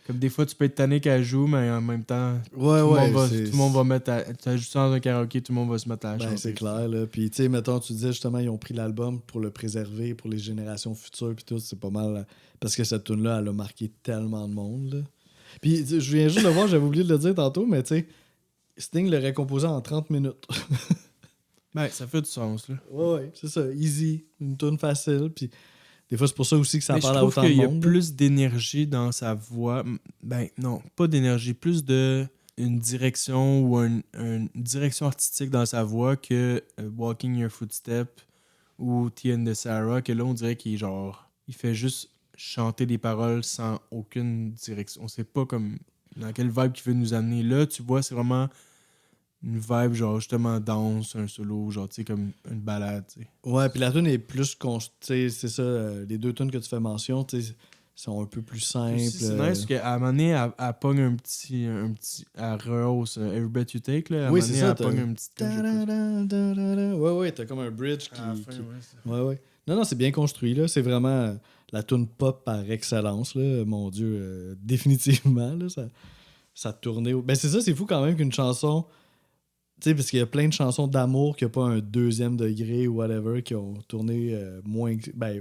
Comme des fois, tu peux être tanné qu'elle joue, mais en même temps, Ouais, tout c'est... le monde va mettre tu joues dans un karaoké, tout le monde va se mettre à la chanter. Ben, c'est clair, là. Puis, tu sais, mettons, tu disais justement, ils ont pris l'album pour le préserver pour les générations futures, puis tout, c'est pas mal. Parce que cette tune-là, elle a marqué tellement de monde, là. Puis, je viens juste de voir, j'avais oublié de le dire tantôt, mais tu sais, Sting l'aurait composé en 30 minutes. Ben, ça fait du sens, là. Ouais, c'est ça, easy, une tune facile, puis des fois, c'est pour ça aussi que ça Mais je parle à trouve autant de qu'il y a monde. là. plus d'énergie dans sa voix. Ben, non, pas d'énergie, plus de une direction ou une direction artistique dans sa voix que Walking Your Footsteps ou Tea and the Sahara, que là, on dirait qu'il est genre... Il fait juste chanter des paroles sans aucune direction. On sait pas comme dans quelle vibe qu'il veut nous amener. Là, tu vois, c'est vraiment une vibe, genre, justement, danse, un solo, genre, tu sais, comme une balade, tu sais. Ouais, puis la tune est plus... c'est ça, les deux tunes que tu fais mention, tu sais, sont un peu plus simples. Puis c'est nice parce qu'à un moment donné, elle pogne un petit... Elle rehausse Every Breath You Take, là. À un Oui, moment c'est donné, ça. elle pogne un petit... Ouais, t'as comme un bridge qui... À la fin, ouais, c'est- Ouais. Non, c'est bien construit, là. C'est vraiment la tune pop par excellence, là. Mon Dieu, définitivement, là, ça tournait... Ben, c'est ça, c'est fou quand même qu'une chanson... Tu sais, parce qu'il y a plein de chansons d'amour qui n'ont pas un deuxième degré ou whatever, qui ont tourné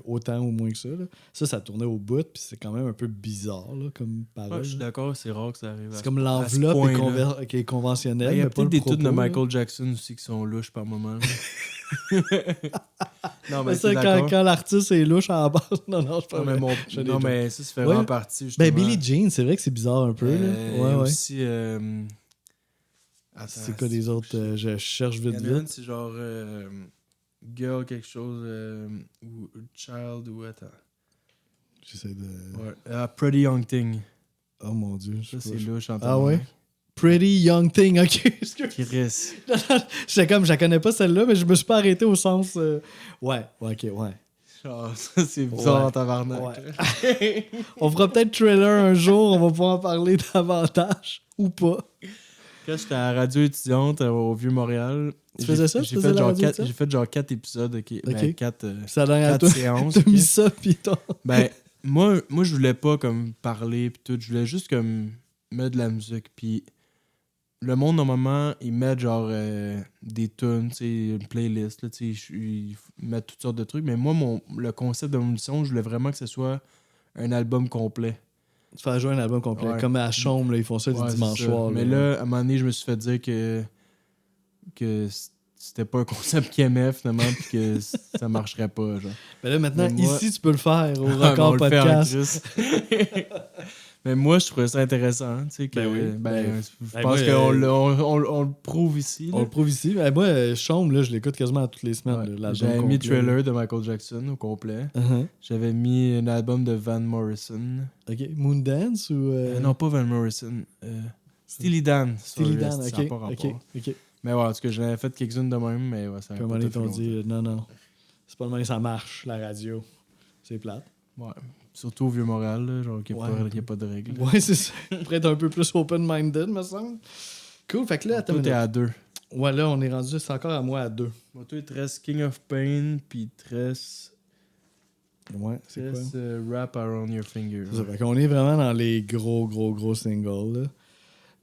autant ou moins que ça, là. Ça tournait au bout, puis c'est quand même un peu bizarre, là, comme parole. Ouais, je suis d'accord, c'est rare que ça arrive. C'est comme l'enveloppe qui est conventionnelle. Il y a mais pas peut-être le des propos, tunes de là. Michael Jackson aussi qui sont louches par moment. Non, mais ça, c'est d'accord. quand l'artiste est louche à la base. Non, je Non, mais, parle. non, mais ça fait vraiment partie, justement. Ben, Billie Jean, c'est vrai que c'est bizarre un peu. Là. Ouais. Aussi... Attends, C'est quoi les autres? Je cherche vite, Il y en a une, vite. c'est genre Girl quelque chose ou Child ou attends. J'essaie de... Ouais. Pretty Young Thing. Oh mon Dieu. Ça, c'est louche en Ah ouais? Pretty Young Thing, ok. Chris. J'étais comme, je la connais pas celle-là, mais je me suis pas arrêté au sens... Ouais, ok, ouais. Genre, ça, c'est bizarre en tabarnak. Ouais. On fera peut-être Thriller un jour, on va pouvoir en parler davantage. Ou pas. Quand j'étais à la radio étudiante au Vieux-Montréal... Tu faisais ça? J'ai fait genre 4 épisodes, ok. Ben, 4 séances. T'as mis ça, pis toi. Ben, moi, je voulais pas comme parler pis tout. Je voulais juste comme mettre de la musique. Puis le monde, normalement, ils mettent genre des tunes, tu sais, une playlist, là, tu sais, ils mettent toutes sortes de trucs. Mais moi, le concept de mon émission, je voulais vraiment que ce soit un album complet. Tu fais jouer un album complet. Ouais. Comme à Chaume, là, ils font ça le dimanche soir. Mais là, à un moment donné, je me suis fait dire que c'était pas un concept qu'ils aimaient finalement puis que ça marcherait pas, genre. Mais là, maintenant, Mais moi- ici, tu peux le faire au On Record le fait en Podcast. Christ. Mais moi, je trouvais ça intéressant, tu sais, que je pense moi, qu'on le prouve ici. On Là. le prouve ici. Ben, moi, Chaume, là, je l'écoute quasiment toutes les semaines. Ouais. là, l'album J'avais mis complet. Thriller de Michael Jackson au complet. Uh-huh. J'avais mis un album de Van Morrison. OK. Moondance ou... Non, pas Van Morrison. Steely Dan. Steely Sorry, Dan, ça a pas OK. rapport. OK. Mais ouais, en tout cas, j'en avais fait quelques-unes de même, mais ouais, ça Puis à un moment donné, ils t'ont dit, non. C'est pas le moment, ça marche, la radio. C'est plate. Ouais. Surtout au Vieux-Montréal, là, genre qu'il n'y a pas de règles. Ouais, c'est ça. Pour être un peu plus open-minded, me semble. Cool. Fait que là, attends. Toi, t'es à 2. Ouais, là, on est rendu, c'est encore à moi à 2. Moi, toi, il te reste King of Pain, puis il te reste... Ouais, c'est quoi? Wrap Around Your Finger. C'est ça. Fait qu'on est vraiment dans les gros singles, là.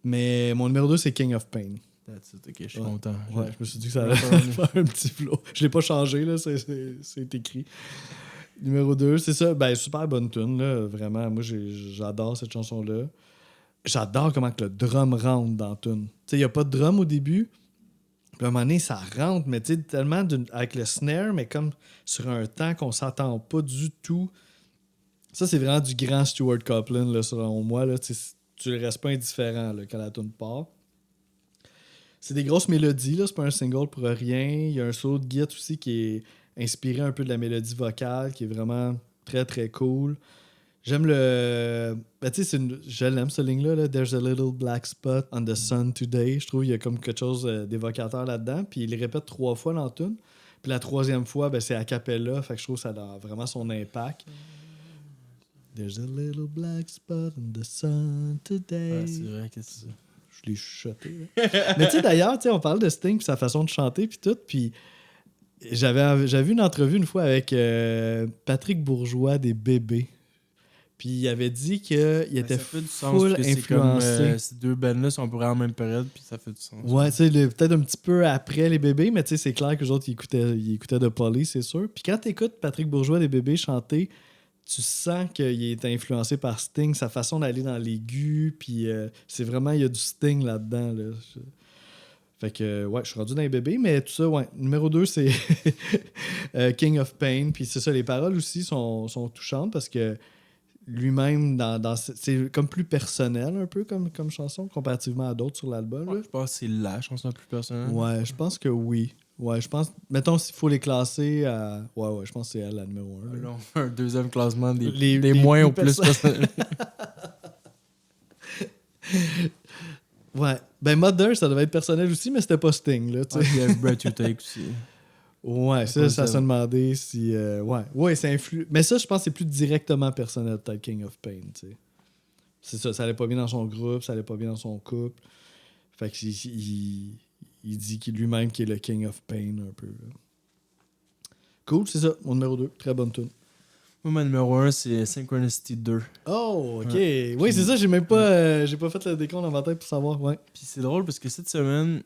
Mais mon numéro 2, c'est King of Pain. That's it, ok, je suis content. Ouais, je me suis dit que ça allait faire un petit flow. Je l'ai pas changé, là, c'est écrit. Numéro 2, c'est ça. Ben, super bonne tune, là. Vraiment, moi, j'adore cette chanson-là. J'adore comment que le drum rentre dans la tune. Tu sais, il n'y a pas de drum au début. Puis à un moment donné, ça rentre, mais tu sais, tellement avec le snare, mais comme sur un temps qu'on s'entend pas du tout. Ça, c'est vraiment du grand Stuart Copeland, là, selon moi. Là, tu ne restes pas indifférent là, quand la tune part. C'est des grosses mélodies, là, c'est pas un single pour rien. Il y a un solo de guitare aussi qui est inspiré un peu de la mélodie vocale, qui est vraiment très, très cool. J'aime le... Ben, tu sais, je l'aime, cette ligne-là. Là. There's a little black spot on the sun today. Je trouve qu'il y a comme quelque chose d'évocateur là-dedans. Puis il le répète 3 fois dans la tune. Puis la 3e fois, ben, c'est a cappella. Fait que je trouve que ça a vraiment son impact. There's a little black spot on the sun today. Ouais, c'est vrai que c'est ça. Je l'ai chuchoté. Mais tu sais, d'ailleurs, on parle de Sting puis sa façon de chanter puis tout. Puis j'avais vu une entrevue une fois avec Patrick Bourgeois des Bébés. Puis il avait dit qu'il était full influencé. Ces deux bands-là sont pour en même période, puis ça fait du sens. Ouais, tu sais, peut-être un petit peu après les Bébés, mais tu sais, c'est clair que les autres, ils écoutaient de Police, c'est sûr. Puis quand tu écoutes Patrick Bourgeois des Bébés chanter, tu sens qu'il est influencé par Sting, sa façon d'aller dans l'aigu, puis c'est vraiment, il y a du Sting là-dedans. Là. Fait que, ouais, je suis rendu dans les bébés, mais tout ça, ouais. Numéro 2, c'est King of Pain, puis c'est ça, les paroles aussi sont touchantes parce que lui-même, c'est comme plus personnel un peu comme chanson, comparativement à d'autres sur l'album. Ouais, Là. je pense que c'est la chanson la plus personnelle. Ouais, je pense que oui. Ouais, je pense... Mettons, s'il faut les classer à... Ouais, je pense que c'est elle, la numéro 1. Là, on fait un deuxième classement des Les moins plus au plus personnels. Ouais. Ben, Mother, ça devait être personnel aussi, mais c'était pas Sting, là, tu sais. Il y a Breath You Take aussi. Ouais, ça se demandait si... ouais, ça influe... Mais ça, je pense que c'est plus directement personnel, peut-être King of Pain, tu sais. C'est ça allait pas bien dans son groupe, ça allait pas bien dans son couple. Fait qu'il il dit lui-même qu'il est le King of Pain, un peu. Là. Cool, c'est ça, mon numéro 2. Très bonne tune. Moi, ma numéro 1, c'est Synchronicity 2. Oh, OK. Ouais. Oui, c'est ça, j'ai même pas... j'ai pas fait le décompte dans ma tête pour savoir, ouais. Puis c'est drôle parce que cette semaine,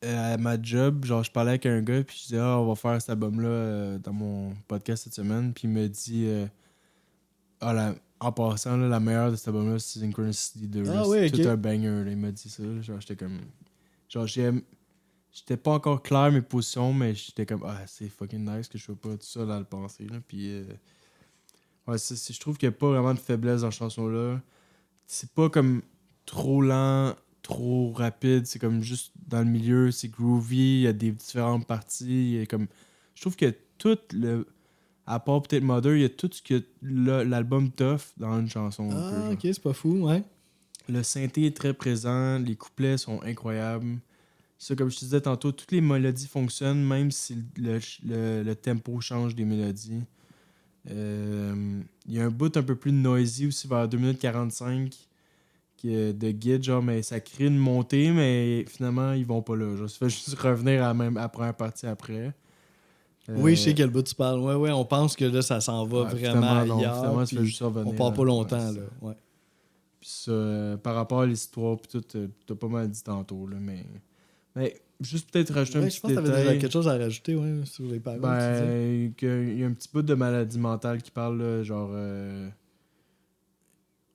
à ma job, genre, je parlais avec un gars, puis je disais, on va faire cet album-là dans mon podcast cette semaine. Puis il me dit, en passant, là, la meilleure de cet album-là, c'est Synchronicity 2. Ah là. ouais, C'est ok. tout un banger. Là. Il m'a dit ça. Là. Genre, j'étais comme. Genre, j'étais pas encore clair mes positions, mais j'étais comme, c'est fucking nice que je sois pas tout seul à le penser. Là. Puis, ouais, je trouve qu'il y a pas vraiment de faiblesse dans cette chanson-là. C'est pas comme trop lent, trop rapide. C'est comme juste dans le milieu, c'est groovy. Il y a des différentes parties. Il y a comme... Je trouve que tout le. À part peut-être Mother, il y a tout ce que l'album t'offre dans une chanson. Un peu, Ah, genre. OK, c'est pas fou, ouais. Le synthé est très présent, les couplets sont incroyables. Ça, comme je te disais tantôt, toutes les mélodies fonctionnent, même si le tempo change des mélodies. Il y a un bout un peu plus noisy aussi vers 2 minutes 45 de guide, genre, mais ça crée une montée, mais finalement, ils vont pas là. Genre, ça fait juste revenir à la première partie après. Oui, je sais quel bout tu parles. Ouais, on pense que là, ça s'en va vraiment ailleurs. Finalement, tu fais juste revenir. On part pas longtemps, là. Ouais. Puis ça, par rapport à l'histoire, puis tout, t'as pas mal dit tantôt, là, mais juste peut-être rajouter un petit je pense que t'avais détail. déjà quelque chose à rajouter, ouais, sur les paroles. Il y a un petit bout de maladie mentale qui parle, là, genre...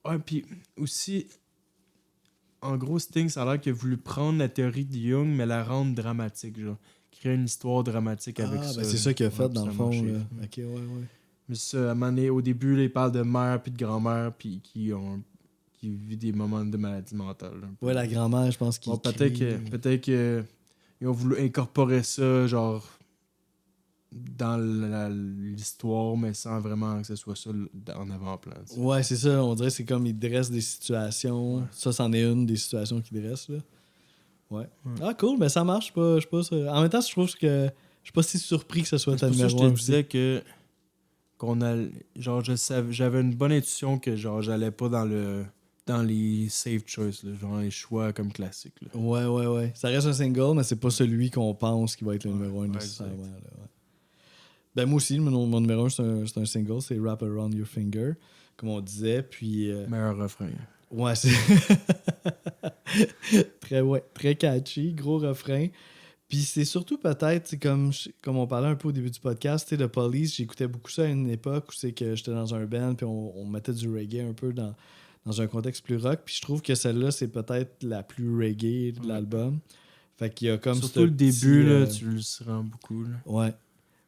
Ouais, puis aussi, en gros, Sting, ça a l'air qu'il a voulu prendre la théorie de Jung, mais la rendre dramatique, genre. Créer une histoire dramatique avec ça. C'est ça qu'il a fait, dans le fond. Là. Ouais. OK, ouais. Mais ça, à un moment donné, au début, là, il parle de mère puis de grand-mère, puis qui vivent des moments de maladie mentale. Ouais, la grand-mère, je pense qu'il peut-être que ils ont voulu incorporer ça, genre, dans l'histoire, mais sans vraiment que ce soit ça en avant-plan. T'sais. Ouais, c'est ça. On dirait que c'est comme il dresse des situations. Ouais. Ça, c'en est une des situations qu'il dresse, là. Ouais. Ah, cool, mais ça marche. Je sais pas, en même temps, je trouve que je suis pas si surpris que ce soit ta numéro 1. Je te disais que genre, j'avais une bonne intuition que genre j'allais pas dans les safe choices, là, genre les choix comme classiques. Là. Ouais. Ça reste un single, mais c'est pas celui qu'on pense qui va être le numéro 1 nécessairement. Là, ouais. Ben moi aussi, mon numéro 1, c'est un single, c'est Wrap Around Your Finger, comme on disait. Puis, meilleur refrain. Ouais, c'est très catchy, gros refrain. Puis c'est surtout peut-être, comme on parlait un peu au début du podcast, The Police, j'écoutais beaucoup ça à une époque où c'est que j'étais dans un band puis on mettait du reggae un peu dans un contexte plus rock. Puis je trouve que celle-là, c'est peut-être la plus reggae de l'album. Fait qu'il y a comme surtout le début, là, tu le sens beaucoup. Là. Ouais.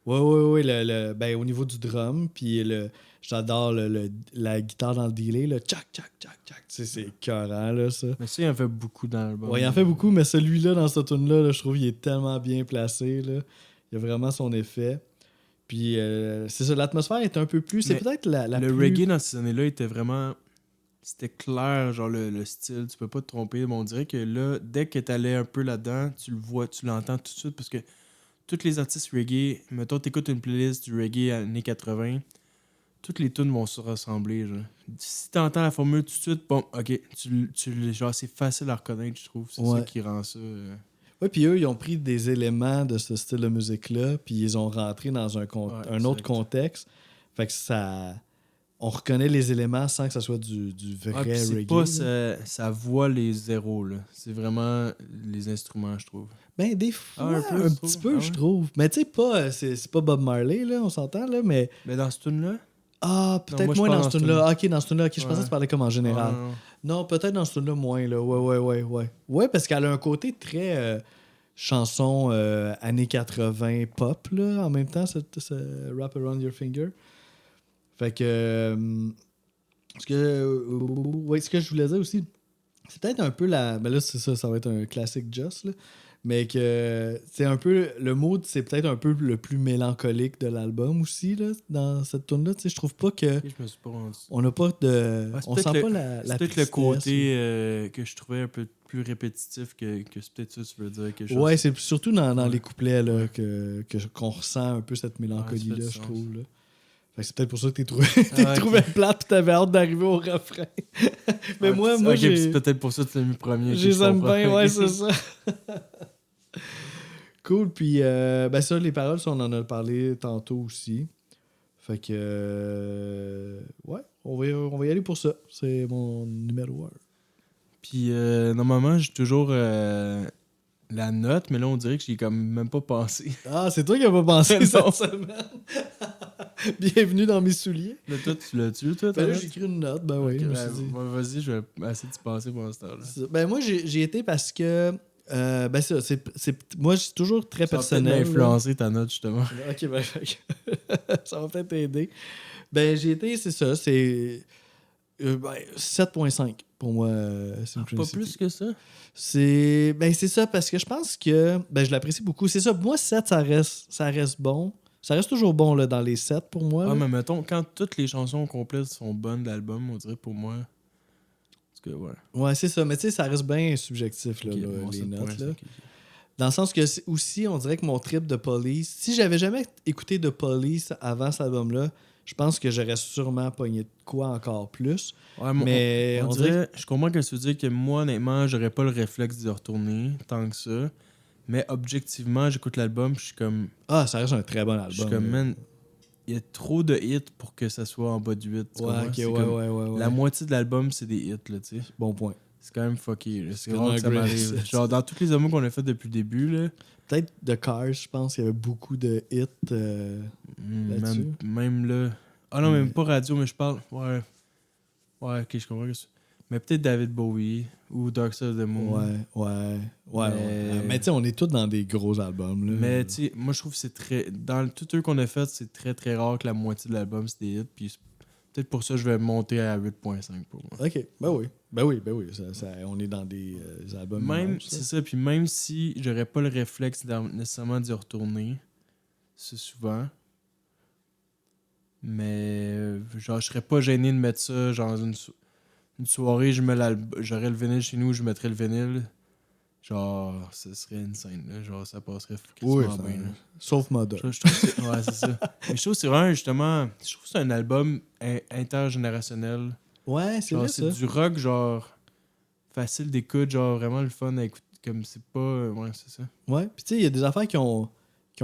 Ben, au niveau du drum, puis j'adore la guitare dans le delay, le tchac, tchac, tchac, tchac. Tu sais, c'est écœurant, là, ça. Mais ça, il en fait beaucoup dans l'album. Ouais, il en fait beaucoup, mais celui-là, dans cette tune-là, là, je trouve qu'il est tellement bien placé, là. Il a vraiment son effet. Puis, c'est ça, l'atmosphère est un peu plus... C'est peut-être la le plus... reggae dans ces années-là était vraiment... C'était clair, genre le style, tu peux pas te tromper. Mais on dirait que là, dès que t'allais un peu là-dedans, tu le vois, tu l'entends tout de suite, parce que tous les artistes reggae, mettons, t'écoutes une playlist du reggae années 80, toutes les tunes vont se ressembler. Genre. Si t'entends la formule tout de suite, bon, ok, genre, c'est facile à reconnaître, je trouve. C'est ça qui rend ça. Ouais, puis eux, ils ont pris des éléments de ce style de musique-là, puis ils ont rentré dans un autre contexte. Fait que ça. On reconnaît les éléments sans que ça soit du vrai c'est reggae. Pas ça voit les zéros, là. C'est vraiment les instruments, je trouve. Ben, des fois, un petit peu, je trouve. Mais tu sais, pas, c'est pas Bob Marley, là, on s'entend, là, mais... Mais dans ce tune-là? Ah, peut-être moins dans ce tune-là. Ok, dans ce tune-là, je pensais que tu parlais comme en général. Non, peut-être dans ce tune-là, moins, là. Ouais. Ouais, parce qu'elle a un côté très chanson années 80 pop, là, en même temps, ce Wrap Around Your Finger. Fait que... Ce que je voulais dire aussi, c'est peut-être un peu la. Ben là, c'est ça, ça va être un classique Just, là. Mais que c'est un peu. Le mood, c'est peut-être un peu le plus mélancolique de l'album aussi, là, dans cette tune-là. Tu sais, je trouve pas que. Ok, je me suis pas rendu. On n'a pas de. Ouais, c'est On peut-être sent le- pas la C'est peut-être le tristesse, côté que je trouvais un peu plus répétitif que c'est peut-être ça que tu veux dire quelque chose. Ouais, c'est surtout dans Ouais. les couplets là, Ouais. qu'on ressent un peu cette mélancolie-là, Ouais, ça fait du je sens. trouve. Là. Fait que c'est peut-être pour ça que t'es Ah, ok. trouvé plate et t'avais hâte d'arriver au refrain. Mais Ah, moi, ok, j'ai. c'est peut-être pour ça que tu l'as mis premier. Ok, Je les je aime comprends. bien, ouais, Ok. c'est ça. Cool, puis ben ça, les paroles, ça, on en a parlé tantôt aussi. Fait que, ouais, on va y aller pour ça. C'est mon numéro 1. Puis normalement, j'ai toujours la note, mais là, on dirait que j'y ai comme même pas pensé. Ah, c'est toi qui as pas pensé Non. cette semaine. Bienvenue dans mes souliers. Là, toi, tu l'as-tu, toi, ta Ben là, note? j'ai écrit une note, ben oui, Ok, je me ben, suis dit. vas-y, je vais essayer d'y penser pendant ce temps-là. C'est ça. Ben moi, j'ai été parce que, ben ça, moi, c'est toujours très Ça va peut-être personnel. là. m'influencer ta note, justement. Ok, ben, ça va peut-être t'aider. Ben, j'ai été, c'est ça, c'est 7.5 pour moi, Pas Synchronicity. plus que ça? C'est ça, parce que je pense que je l'apprécie beaucoup. C'est ça, pour moi, 7, ça reste bon. Ça reste toujours bon là, dans les 7 pour moi. Ah, là. mais mettons, quand toutes les chansons complètes sont bonnes de l'album, on dirait pour moi. Parce que, ouais. Ouais, c'est ça, mais tu sais, ça reste bien subjectif, là, Ok, là, bon, les 7 notes. points, Là. ok. Dans le sens que aussi, on dirait que mon trip de Police, si j'avais jamais écouté de Police avant cet album-là, je pense que j'aurais sûrement pogné de quoi encore plus. Ouais, Mais on on dirait, je comprends que tu veux dire que moi, honnêtement, j'aurais pas le réflexe d'y retourner tant que ça. Mais objectivement, j'écoute l'album, je suis comme. Ah, ça reste un très bon Je suis album. comme, là. man, il y a trop de hits pour que ça soit en bas de 8. Tu Ouais, comprends? ok, C'est ouais, comme ouais. La moitié de l'album, c'est des hits, là, tu sais. Bon point. C'est quand même fucké. Là. C'est C'est rare que ça vraiment m'arrive. great. Genre, dans tous les albums qu'on a fait depuis le début, là, Peut-être The Cars, je pense qu'il y avait beaucoup de hits là-dessus. même là. Ah non, même pas radio, mais je parle. Ouais. Ouais, ok, je comprends. Mais peut-être David Bowie ou Dark Side of the Moon. Ouais. Mais tu sais, on est tous dans des gros albums. Là. Mais tu sais, moi je trouve que c'est très. Dans tous eux qu'on a fait, c'est très très rare que la moitié de l'album c'est des hits. Puis peut-être pour ça, je vais monter à 8.5 pour moi. Ok, ben oui. On est dans des albums. Même, immenses, c'est ça. Puis même si j'aurais pas le réflexe nécessairement d'y retourner, c'est souvent. Mais genre, je serais pas gêné de mettre ça. Genre, une soirée, j'aurais le vinyle chez nous, je mettrais le vinyle. Genre, ce serait une scène. Là. Genre, ça passerait Oui, quasiment bien. Là. sauf Mother. Je trouve que ouais, c'est ça. Mais je trouve que c'est vraiment, justement, je trouve que c'est un album intergénérationnel. Ouais, c'est Genre, vrai c'est ça. du rock, genre, facile d'écoute, genre, vraiment le fun à écouter. Comme c'est pas. Ouais, c'est ça. Ouais, puis tu sais, il y a des affaires qui ont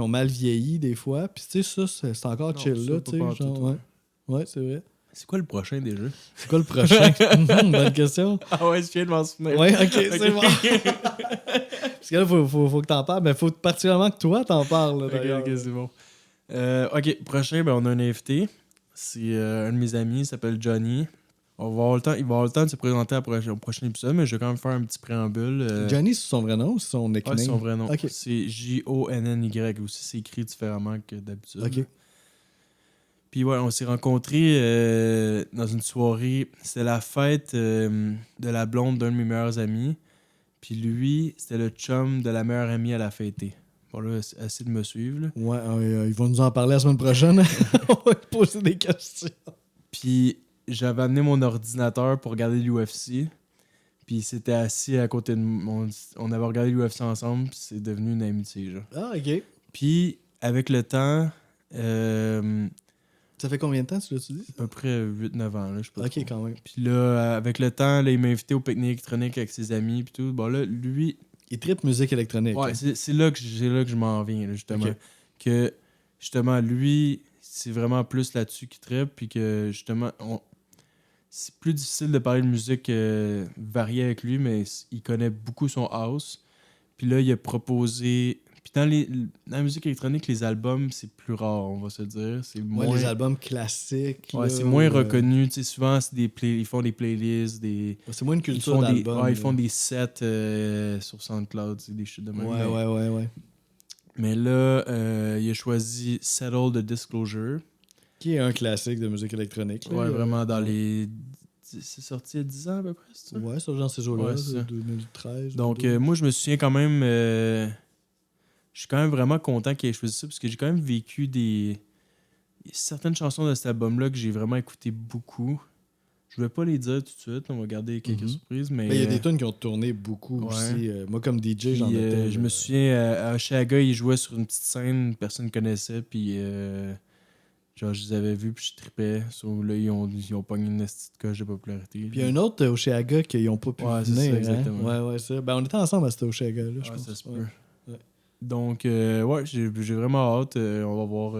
mal vieilli des fois. Puis tu sais, ça, c'est encore Non, chill ça, là, pas tu sais. pantoute, Genre, ouais. ouais, c'est vrai. C'est quoi le prochain déjà? C'est quoi le prochain? Bonne question. Ah ouais, je viens de m'en souvenir. Ouais, ok, c'est bon. Parce que là, faut que t'en parles, mais faut particulièrement que toi t'en parles. Là, d'ailleurs. Ok, c'est bon. Ok, prochain, ben, on a un invité. C'est un de mes amis, il s'appelle Johnny. Il va avoir le temps de se présenter au prochain épisode, mais je vais quand même faire un petit préambule. Johnny, c'est son vrai nom ou c'est son nickname? Ouais, c'est son vrai nom. Ok. C'est Jonny aussi. C'est écrit différemment que d'habitude. Ok. Puis ouais, on s'est rencontrés dans une soirée. C'était la fête de la blonde d'un de mes meilleurs amis. Puis lui, c'était le chum de la meilleure amie à la fêter. Bon là, assez de me suivre. Là. Ouais, ils vont nous en parler la semaine prochaine. On va te poser des questions. Puis j'avais amené mon ordinateur pour regarder l'UFC. Puis il s'était assis à côté de moi. On avait regardé l'UFC ensemble, puis c'est devenu une amitié. Genre. Ah, ok. Puis avec le temps, Ça fait combien de temps, tu l'as-tu dit? à peu près 8-9 ans, là, je sais pas Ok, trop. quand même. Puis là, avec le temps, là, il m'a invité au pique-nique électronique avec ses amis puis tout. Bon là, lui... Il tripe musique électronique. Ouais, hein. c'est là que je m'en viens, là, justement. Ok. Que, justement, lui, c'est vraiment plus là-dessus qu'il tripe, puis que, justement, c'est plus difficile de parler de musique variée avec lui, mais il connaît beaucoup son house. Puis là, il a proposé... Puis dans la musique électronique, les albums, c'est plus rare, on va se dire. C'est Ouais, moins... les albums classiques. Ouais, là, c'est moins où, reconnu. Tu sais, souvent, c'est ils font des playlists, c'est moins une ils culture font d'album. ils là. font des sets sur SoundCloud, c'est des shit de même. Ouais. Mais là, il a choisi Settle the Disclosure. Qui est un classique de musique électronique. là. Ouais, vraiment dans c'est sorti il y a 10 ans à peu près, c'est ça? Ouais, ça, genre ces jours-là, Ouais, c'est ça. 2013. Donc, 2012. moi, je me souviens quand même. Je suis quand même vraiment content qu'il ait choisi ça parce que j'ai quand même vécu des. Certaines chansons de cet album-là que j'ai vraiment écouté beaucoup. Je vais pas les dire tout de suite, on va garder quelques Mhm. surprises, mais. Mais il y a des tunes qui ont tourné beaucoup ouais. aussi. Moi, comme DJ, Puis, j'en étais. je me souviens, à Oshaga, il jouait sur une petite scène, personne ne connaissait, puis genre, je les avais vus, puis je tripais. Sauf là, ils ont pogné une petite coche de popularité. Puis il y a un autre Oshaga qui n'ont pas pu Ouais, c'est venir. ça, hein? exactement. Ouais, ça. Ben, on était ensemble à cet Oshaga-là, je Ouais, pense. ça se Ouais. peut. Ouais. Donc, ouais, j'ai vraiment hâte. On va voir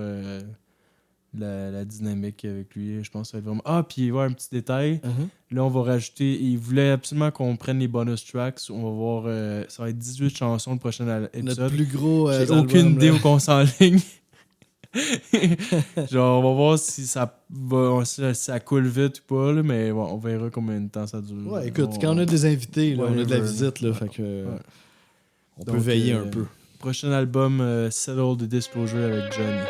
la dynamique avec lui. Je pense que ça va être vraiment. Ah, puis ouais, un petit détail. Uh-huh. Là, on va rajouter. Il voulait absolument qu'on prenne les bonus tracks. On va voir. Ça va être 18 chansons le prochain Notre épisode. plus gros. J'ai album, aucune idée là. où qu'on s'enligne. Genre, on va voir si ça coule vite ou pas, là, mais bon, on verra combien de temps ça dure. Ouais, écoute, quand on a des invités, là, on a de la Whatever, visite, là, ouais. fait que Ouais. on Donc, peut veiller un peu. Prochain album, Settle the Disclosure avec Johnny.